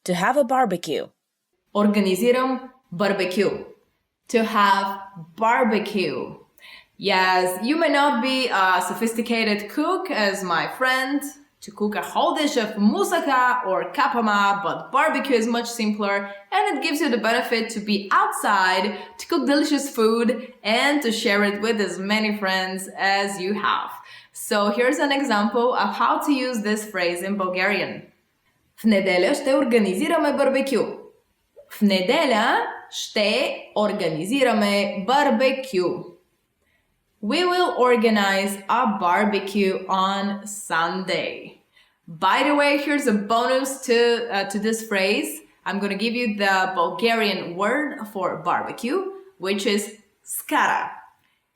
To have a barbecue. Организирам barbecue. To have barbecue. Yes, you may not be a sophisticated cook as my friend to cook a whole dish of moussaka or kapama, but barbecue is much simpler and it gives you the benefit to be outside, to cook delicious food and to share it with as many friends as you have. So here's an example of how to use this phrase in Bulgarian. В неделя ще организираме барбекю. В неделя ще организираме барбекю. We will organize a barbecue on Sunday. By the way, here's a bonus to this phrase. I'm going to give you the Bulgarian word for barbecue, which is skara.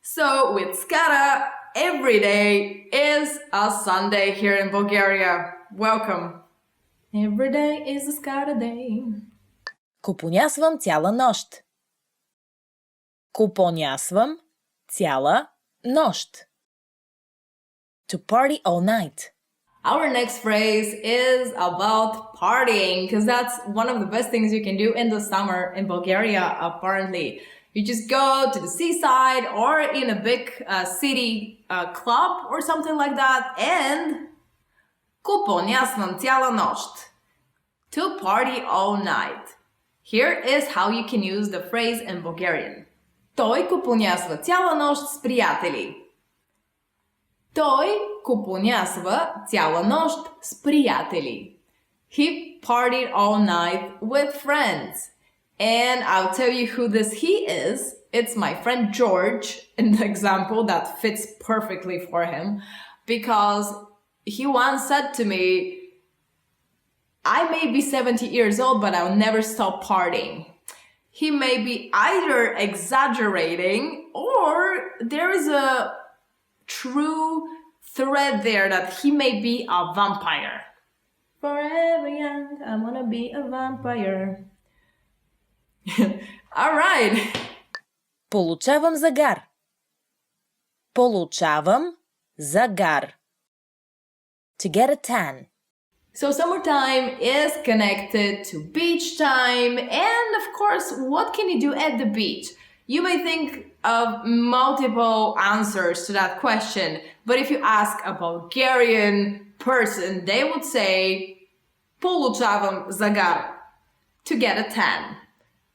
So with skara, every day is a Sunday here in Bulgaria. Welcome. Every day is a skara day. Купонясвам цяла нощ. Купонясвам цяла нощ. To party all night. Our next phrase is about partying because that's one of the best things you can do in the summer in Bulgaria, apparently. You just go to the seaside or in a big city club or something like that and купонясвам цяла нощ. To party all night. Here is how you can use the phrase in Bulgarian. Той купонясва цяла нощ с приятели. Той купонясва цяла нощ с приятели. He partied all night with friends. And I'll tell you who this he is. It's my friend George in the example that fits perfectly for him because he once said to me, I may be 70 years old, but I'll never stop partying. He may be either exaggerating or there is a true thread there that he may be a vampire. Forever young, I wanna be a vampire. All right. Получавам загар. Получавам загар. To get a tan. So summertime is connected to beach time, and of course, what can you do at the beach? You may think of multiple answers to that question, but if you ask a Bulgarian person, they would say получавам загар, to get a tan.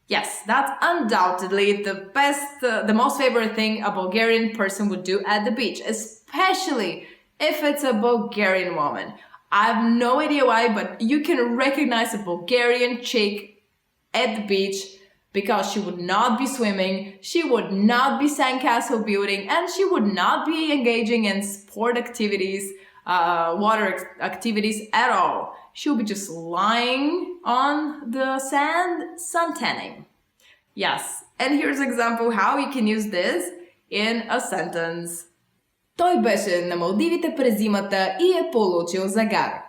Yes, that's undoubtedly the most favorite thing a Bulgarian person would do at the beach, especially if it's a Bulgarian woman. I have no idea why, but you can recognize a Bulgarian chick at the beach because she would not be swimming, she would not be sandcastle building, and she would not be engaging in sport activities, water activities at all. She would be just lying on the sand, suntanning. Yes, and here's an example how you can use this in a sentence. Той беше на Малдивите през зимата и е получил загар.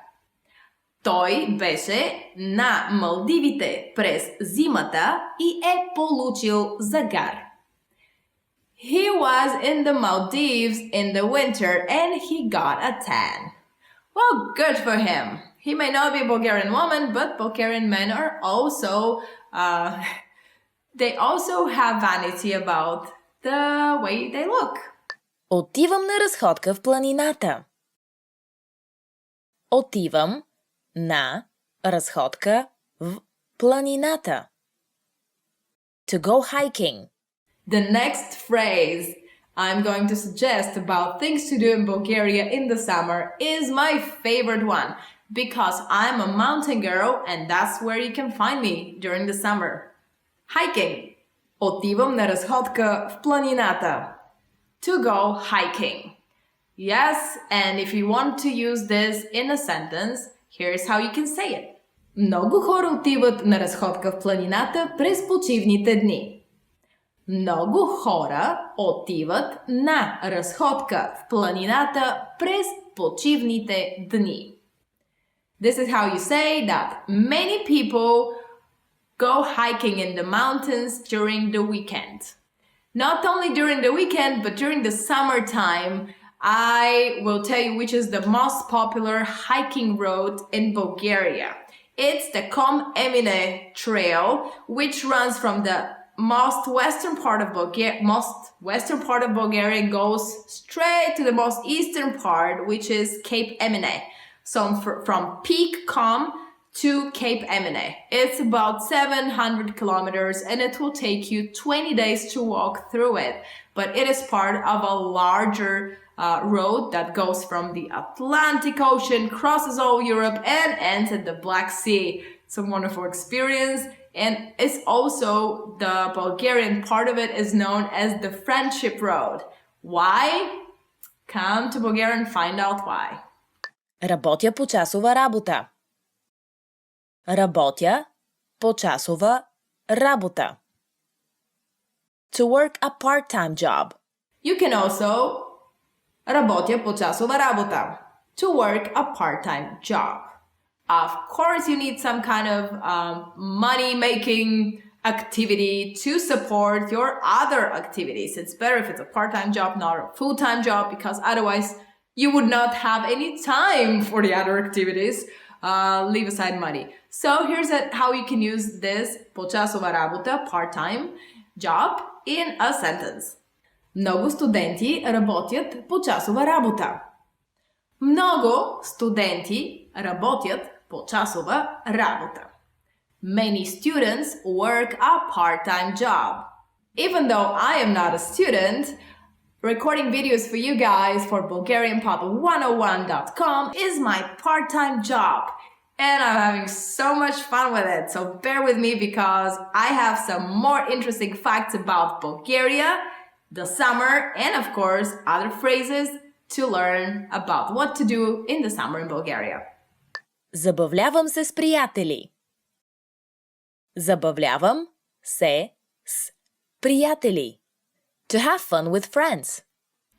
Той беше на Малдивите през зимата и е получил загар. He was in the Maldives in the winter and he got a tan. Well, good for him. He may not be a Bulgarian woman, but Bulgarian men are also, they also have vanity about the way they look. Отивам на разходка в планината. Отивам на разходка в планината. To go hiking. The next phrase I'm going to suggest about things to do in Bulgaria in the summer is my favorite one because I'm a mountain girl and that's where you can find me during the summer. Hiking. Отивам на разходка в планината. To go hiking. Yes, and if you want to use this in a sentence, here's how you can say it. Много хора отиват на разходка в планината през почивните дни. Много хора отиват на разходка в планината през почивните дни. This is how you say that many people go hiking in the mountains during the weekend. Not only during the weekend, but during the summertime, I will tell you which is the most popular hiking route in Bulgaria. It's the Com Emine Trail, which runs from the most western part of Bulgaria goes straight to the most eastern part, which is Cape Emine. So from Peak Com to Cape Emine. It's about 700 kilometers and it will take you 20 days to walk through it. But it is part of a larger road that goes from the Atlantic Ocean, crosses all Europe and ends at the Black Sea. It's a wonderful experience. And it's also the Bulgarian part of it is known as the Friendship Road. Why? Come to Bulgaria and find out why. Работя почасова работа. Работя почасова работа. To work a part-time job. You can also работя почасова работа. To work a part-time job. Of course, you need some kind of money-making activity to support your other activities. It's better if it's a part-time job, not a full-time job, because otherwise you would not have any time for the other activities. Leave aside money. So here's how you can use this почасова работа, part-time job, in a sentence. Много студенти работят почасова работа. Много студенти работят почасова работа. Many students work a part-time job. Even though I am not a student, recording videos for you guys for BulgarianPod101.com is my part-time job. And I'm having so much fun with it. So bear with me because I have some more interesting facts about Bulgaria, the summer, and of course, other phrases to learn about what to do in the summer in Bulgaria. Забавлявам се с приятели. Забавлявам се с приятели. To have fun with friends.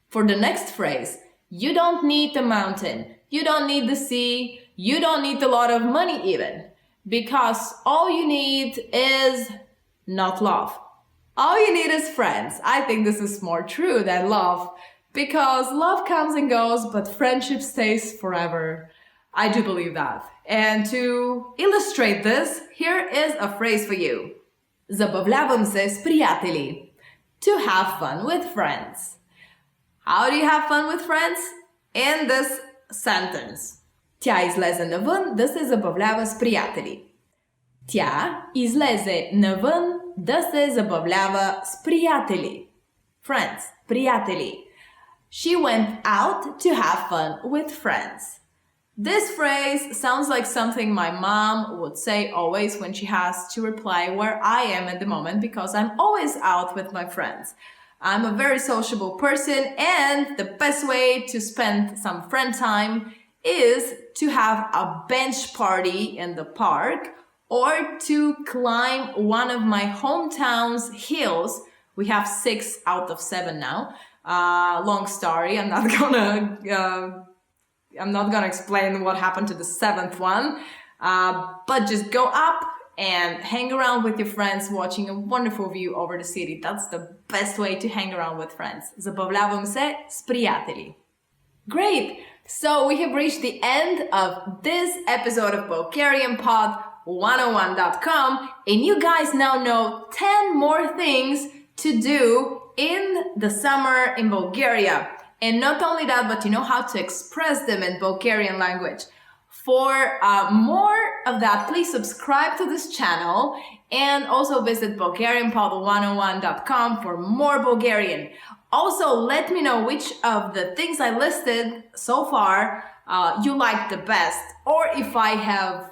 For the next phrase, you don't need a mountain, you don't need the sea, you don't need a lot of money even, because all you need is not love. All you need is friends. I think this is more true than love, because love comes and goes, but friendship stays forever. I do believe that. And to illustrate this, here is a phrase for you. Забавлявам се с приятели. To have fun with friends. How do you have fun with friends? In this sentence. Тя излезе навън да се забавлява с приятели. Тя излезе навън да се забавлява с приятели. Friends, приятели. She went out to have fun with friends. This phrase sounds like something my mom would say always when she has to reply where I am at the moment, because I'm always out with my friends. I'm a very sociable person, and the best way to spend some friend time is to have a bench party in the park or to climb one of my hometown's hills. We have 6 out of 7 now. Long story. I'm not gonna explain what happened to the 7th one, but just go up and hang around with your friends watching a wonderful view over the city. That's the best way to hang around with friends. Забавлявам се с приятели. Great! So we have reached the end of this episode of BulgarianPod101.com, and you guys now know 10 more things to do in the summer in Bulgaria. And not only that, but you know how to express them in Bulgarian language. For more of that, please subscribe to this channel And also visit BulgarianPodel101.com for more Bulgarian. Also, let me know which of the things I listed so far you like the best, or if I have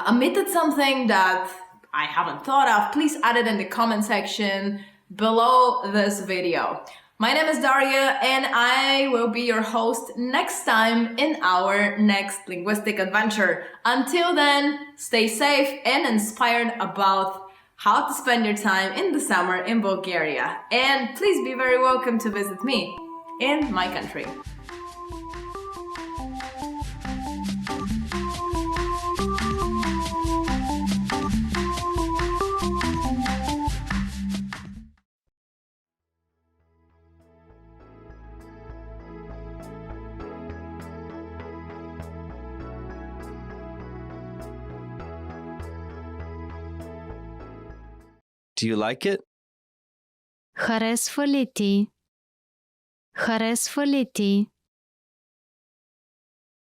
omitted something that I haven't thought of, please add it in the comment section below this video. My name is Daria, and I will be your host next time in our next linguistic adventure. Until then, stay safe and inspired about how to spend your time in the summer in Bulgaria. And please be very welcome to visit me in my country. Do you like it? Харесва ли ти? Харесва ли ти?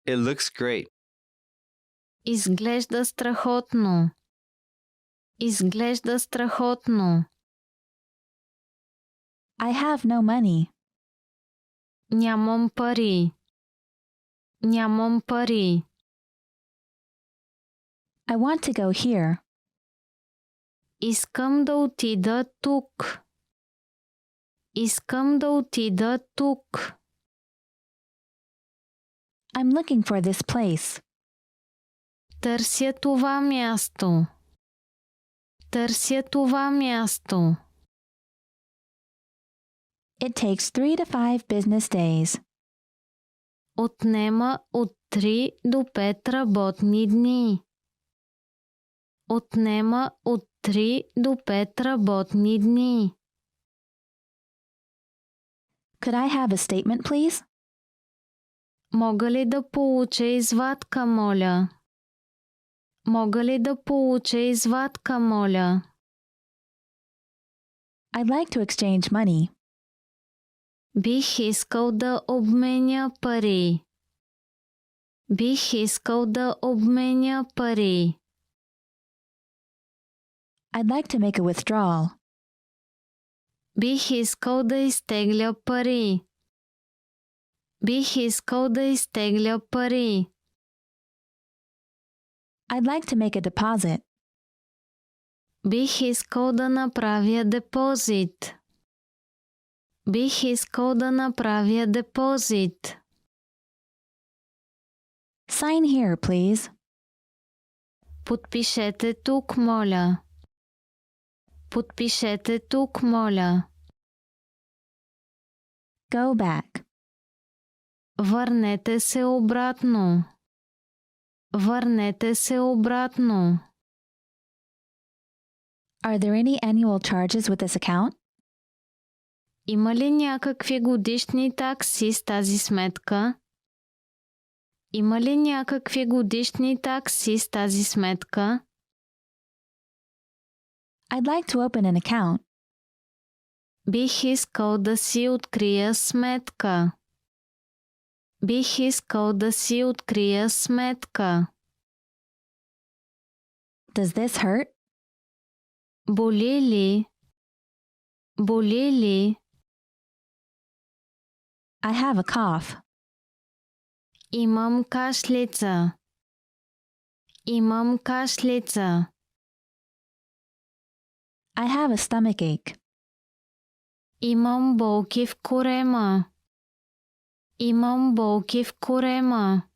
It looks great. Изглежда страхотно. Изглежда страхотно. I have no money. Нямам пари. Нямам пари. I want to go here. Искам да отида тук. Искам да отида тук. I'm looking for this place. Търся това място. Търся това място. It takes 3 to 5 business days. Отнема от 3 до 5 работни дни. Отнема от 3 до 5 работни дни. Could I have a statement, please? Мога ли да получа извадка, моля? Мога ли да получа извадка, моля? I'd like to exchange money. Бих искал да обменя пари. Бих искал да обменя пари. I'd like to make a withdrawal. Бих искал да изтегля пари. Бих искал да изтегля пари. I'd like to make a deposit. Бих искал да направя депозит. Бих искал да направя депозит. Sign here, please. Подпишете тук, моля. Подпишете тук, моля. Go back. Върнете се обратно. Върнете се обратно. Are there any annual charges with this account? Има ли някакви годишни такси с тази сметка? Има ли някакви годишни такси с тази сметка? I'd like to open an account. Бих искал да си открия сметка. Бих искал да си открия сметка. Does this hurt? Боли ли? Боли ли? I have a cough. Имам кашлица. Имам кашлица. I have a stomachache. Имам болки в корема. Имам болки в корема.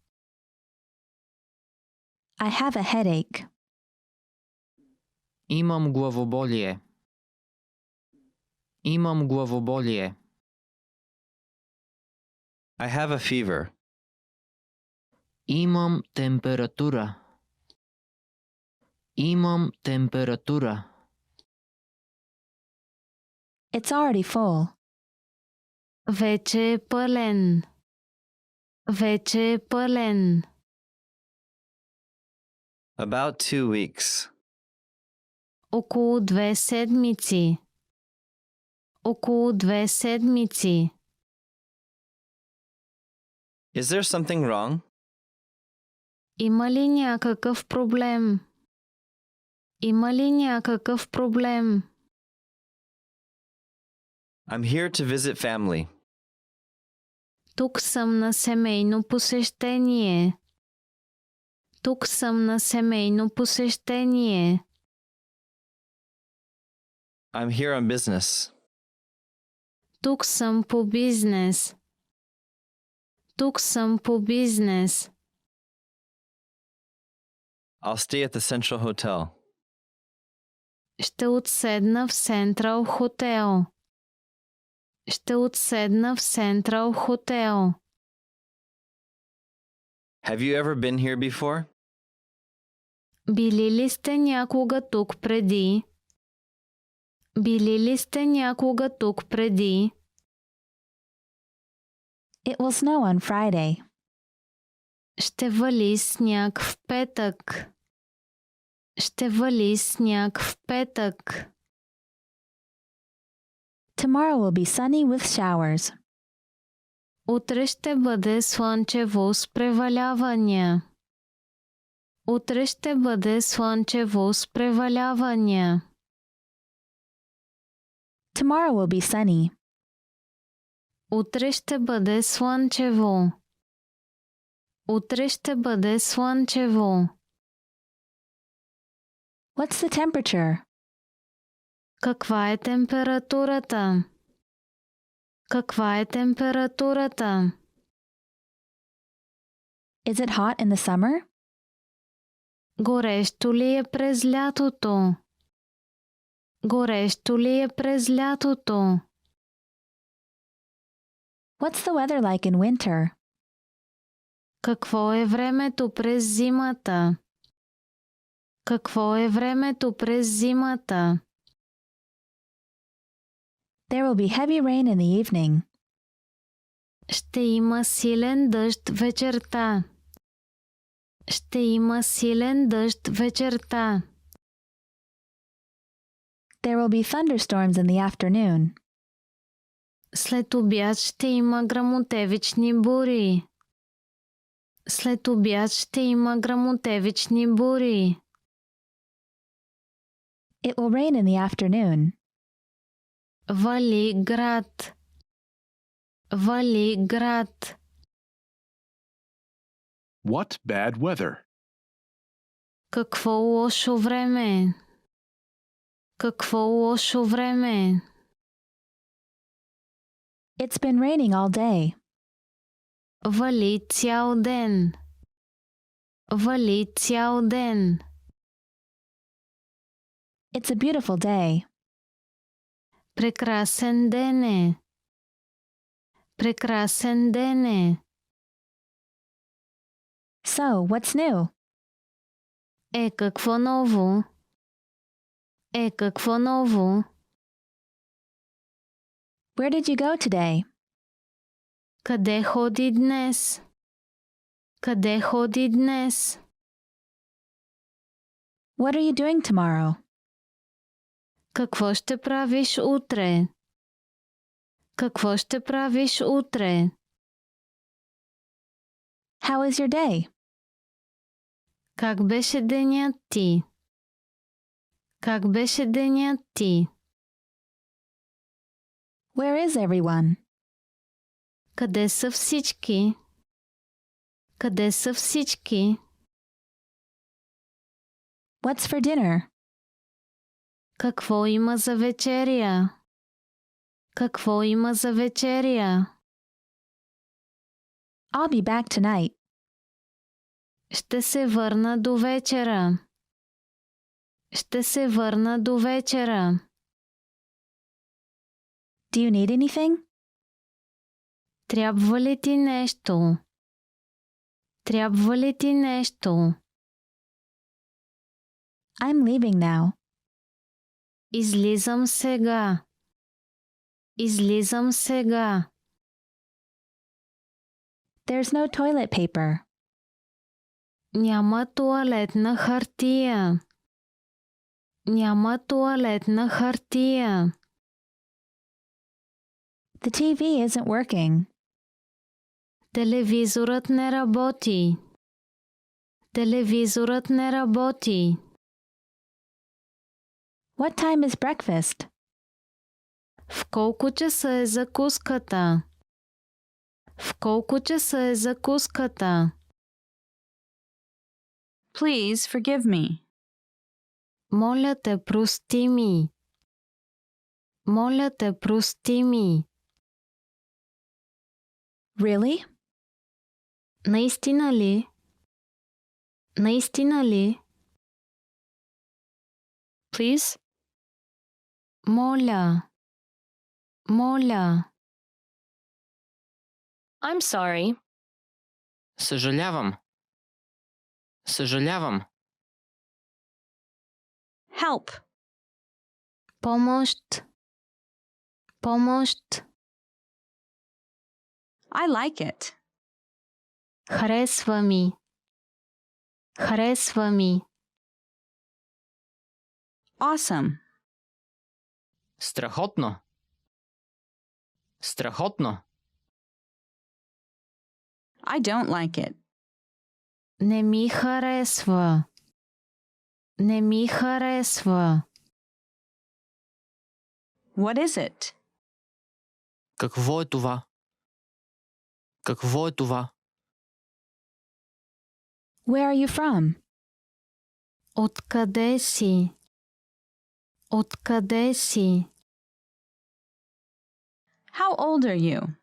I have a headache. Имам главоболие. Имам главоболие. I have a fever. Имам температура. Имам температура. It's already full. Вече е пълен. Вече е пълен. About 2 weeks. Около 2 седмици. Около 2 седмици. Is there something wrong? Има ли някакъв проблем? Има ли някакъв проблем? I'm here to visit family. Тук съм на семейно посещение. Тук съм на семейно посещение. I'm here on business. Тук съм по бизнес. Тук съм по бизнес. I'll stay at the Central Hotel. Ще отседна в Сентрал хотел. Ще отседна в Сентрал хотел. Have you ever been here before? Били ли сте някога тук преди? Били ли сте някога тук преди? It will snow on Friday. Ще вали сняг в петък. Ще вали сняг в петък. Tomorrow will be sunny with showers. Утре ще бъде слънчево с превалявания. Утре ще бъде слънчево с превалявания. Tomorrow will be sunny. Утре ще бъде слънчево. Утре ще бъде слънчево. What's the temperature? Каква е температурата? Каква е температурата? Is it hot in the summer? Горещо ли е през лятото? Горещо ли е през лятото? What's the weather like in winter? Какво е времето през зимата? Какво е времето през зимата? There will be heavy rain in the evening. Ще има силен дъжд вечерта. Ще има силен дъжд вечерта. There will be thunderstorms in the afternoon. След обяд ще има гръмотевични бури. След обяд ще има гръмотевични бури. It will rain in the afternoon. Вали град. Вали град. What bad weather? Какво лошо време. Какво лошо време. It's been raining all day. Вали цял ден. Вали цял ден. It's a beautiful day. Прекрасен ден е. Прекрасен ден е. So, what's new? Е, какво ново? Е, какво ново? Where did you go today? Къде ходи днес? Къде ходи днес? What are you doing tomorrow? Какво ще правиш утре? Какво ще правиш утре? How is your day? Как беше денят ти? Как беше денят ти? Where is everyone? Къде са всички? Къде са всички? What's for dinner? Какво има за вечеря? Какво има за вечеря? I'll be back tonight. Ще се върна до вечера. Ще се върна до вечера. Do you need anything? Трябва ли ти нещо? Трябва ли ти нещо? I'm leaving now. Излизам сега. Излизам сега. There's no toilet paper. Няма тоалетна хартия. Няма тоалетна хартия. The TV isn't working. Телевизорът не работи. Телевизорът не работи. What time is breakfast? В колко часа е закуската? В колко часа е закуската? Please forgive me. Моля те, прости ми. Моля те, прости ми. Really? Наистина ли? Наистина ли? Please? Моля. Моля. I'm sorry. Съжалявам. Съжалявам. Help. Помощ. Помощ. I like it. Харесва ми. Харесва ми. Awesome. Страхотно. Страхотно. I don't like it. Не ми харесва. Не ми харесва. What is it? Какво е това? Какво е това? Where are you from? Откъде си? Откъде си? How old are you?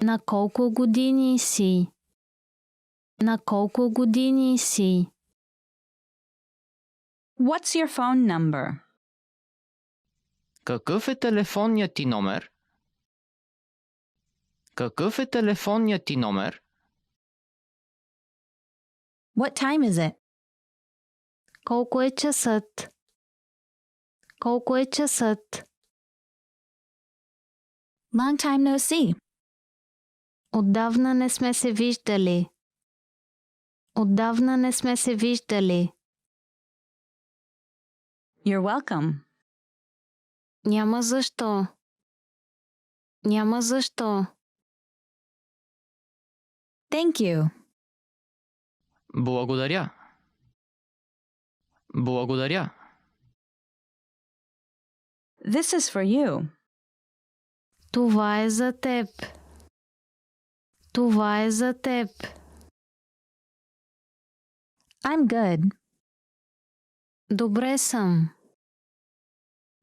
На колко години си? На колко години си? What's your phone number? Какъв е телефонният ти номер? Какъв е телефонният ти номер? What time is it? Колко е часът? Колко е часът? Long time no see. Отдавна не сме се виждали. Отдавна не сме се виждали. You're welcome. Няма защо. Няма защо. Thank you. Благодаря. Благодаря. This is for you. Това е за теб. Това е за теб. I'm good. Добре съм.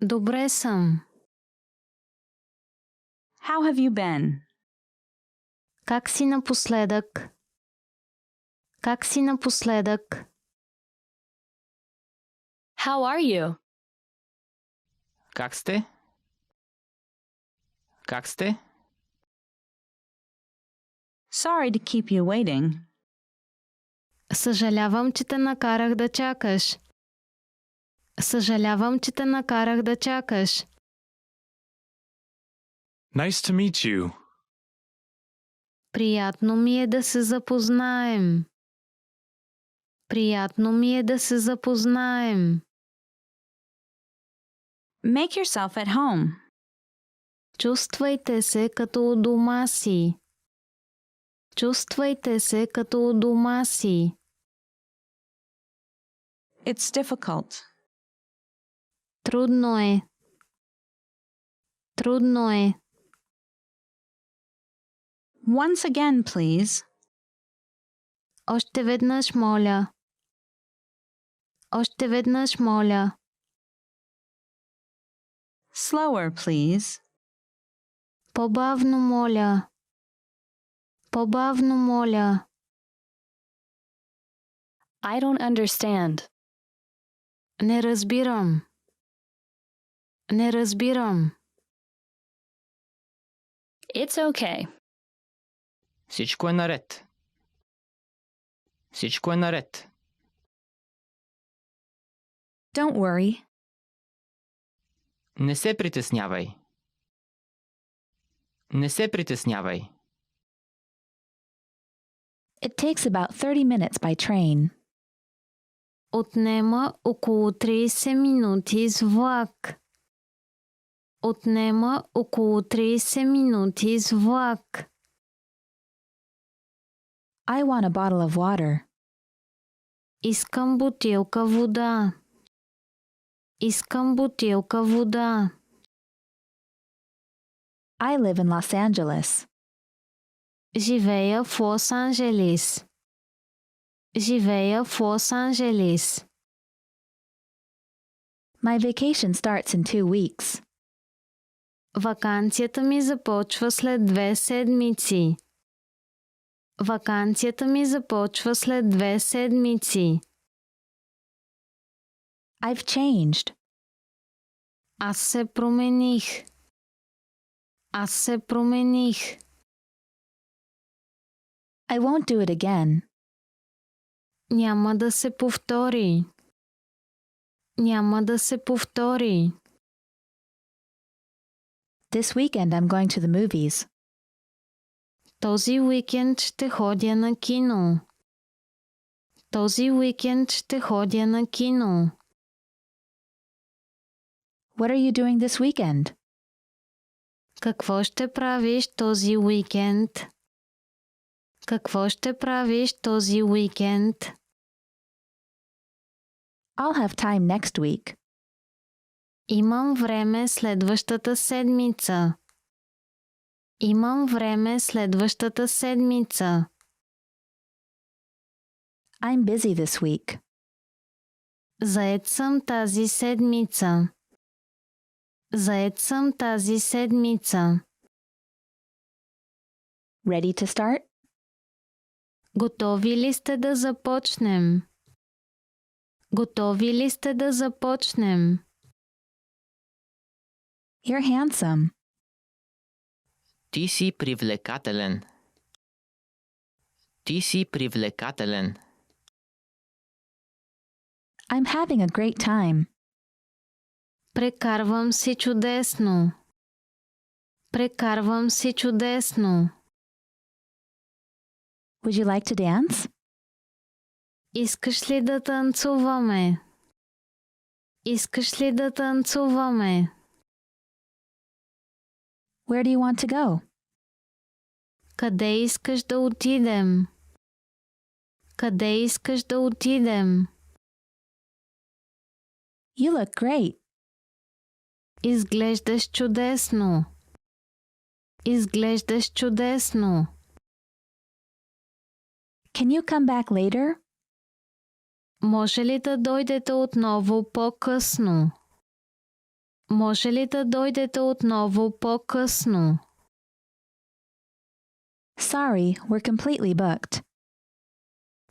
Добре съм. How have you been? Как си напоследък? Как си напоследък? How are you? Как сте? Как сте? Sorry to keep you waiting. Съжалявам, че те накарах да чакаш. Съжалявам, че те накарах да чакаш. Nice to meet you. Приятно ми е да се запознаем. Приятно ми е да се запознаем. Make yourself at home. Чувствайте се като у дома си. Чувствайте се като у дома си. It's difficult. Трудно е. Трудно е. Once again, please. Още веднъж моля. Още веднъж моля. Slower, please. По-бавно моля. По-бавно моля. I don't understand. Не разбирам. Не разбирам. It's okay. Всичко е наред. Всичко е наред. Don't worry. Не се притеснявай. Не се притеснявай. It takes about 30 minutes by train. Отнема около 30 минути с влак. Отнема около 30 минути с влак. I want a bottle of water. Искам бутилка вода. Искам бутилка вода. I live in Los Angeles. Живея в Лос-Анджелис. Живея в Лос-Анджелис. My vacation starts in 2 weeks. Ваканцията ми започва след 2 седмици. Ваканцията ми започва след 2 седмици. I've changed. Аз се промених. Аз се промених. I won't do it again. Няма да се повтори. Няма да се повтори. This weekend I'm going to the movies. Този уикенд ще ходя на кино. Този уикенд ще ходя на кино. What are you doing this weekend? Какво ще правиш този уикенд? Какво ще правиш този уикенд? I'll have time next week. Имам време следващата седмица. Имам време следващата седмица. I'm busy this week. Заед съм тази седмица. Заед съм тази седмица. Ready to start? Готови ли сте да започнем? Готови ли сте да започнем? You're handsome. Ти си привлекателен. Ти си привлекателен. I'm having a great time. Прекарвам си чудесно. Прекарвам си чудесно. Would you like to dance? Искаш ли да танцуваме? Искаш ли да танцуваме? Where do you want to go? Къде искаш да отидем? Къде искаш да отидем? You look great. Изглеждаш чудесно. Изглеждаш чудесно. Can you come back later? Може ли да дойдете отново по-късно? Може ли да дойдете отново по-късно? Sorry, we're completely booked.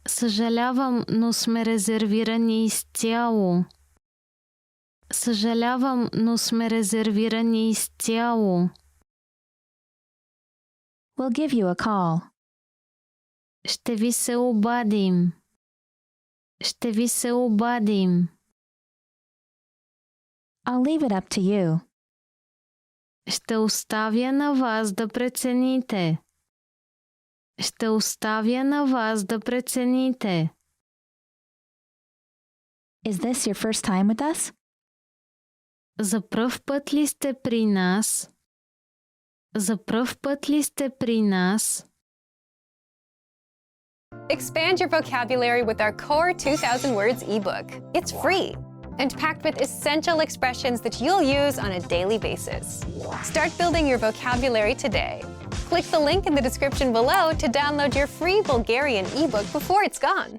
Съжалявам, но сме резервирани изцяло. Съжалявам, но сме резервирани изцяло. We'll give you a call. Ще ви се обадим. Ще ви се обадим. I'll leave it up to you. Ще оставя на вас да прецените. Ще оставя на вас да прецените. Is this your first time with us? За пръв път ли сте при нас? За пръв път ли сте при нас? Expand your vocabulary with our core 2,000 words ebook. It's free and packed with essential expressions that you'll use on a daily basis. Start building your vocabulary today. Click the link in the description below to download your free Bulgarian ebook before it's gone.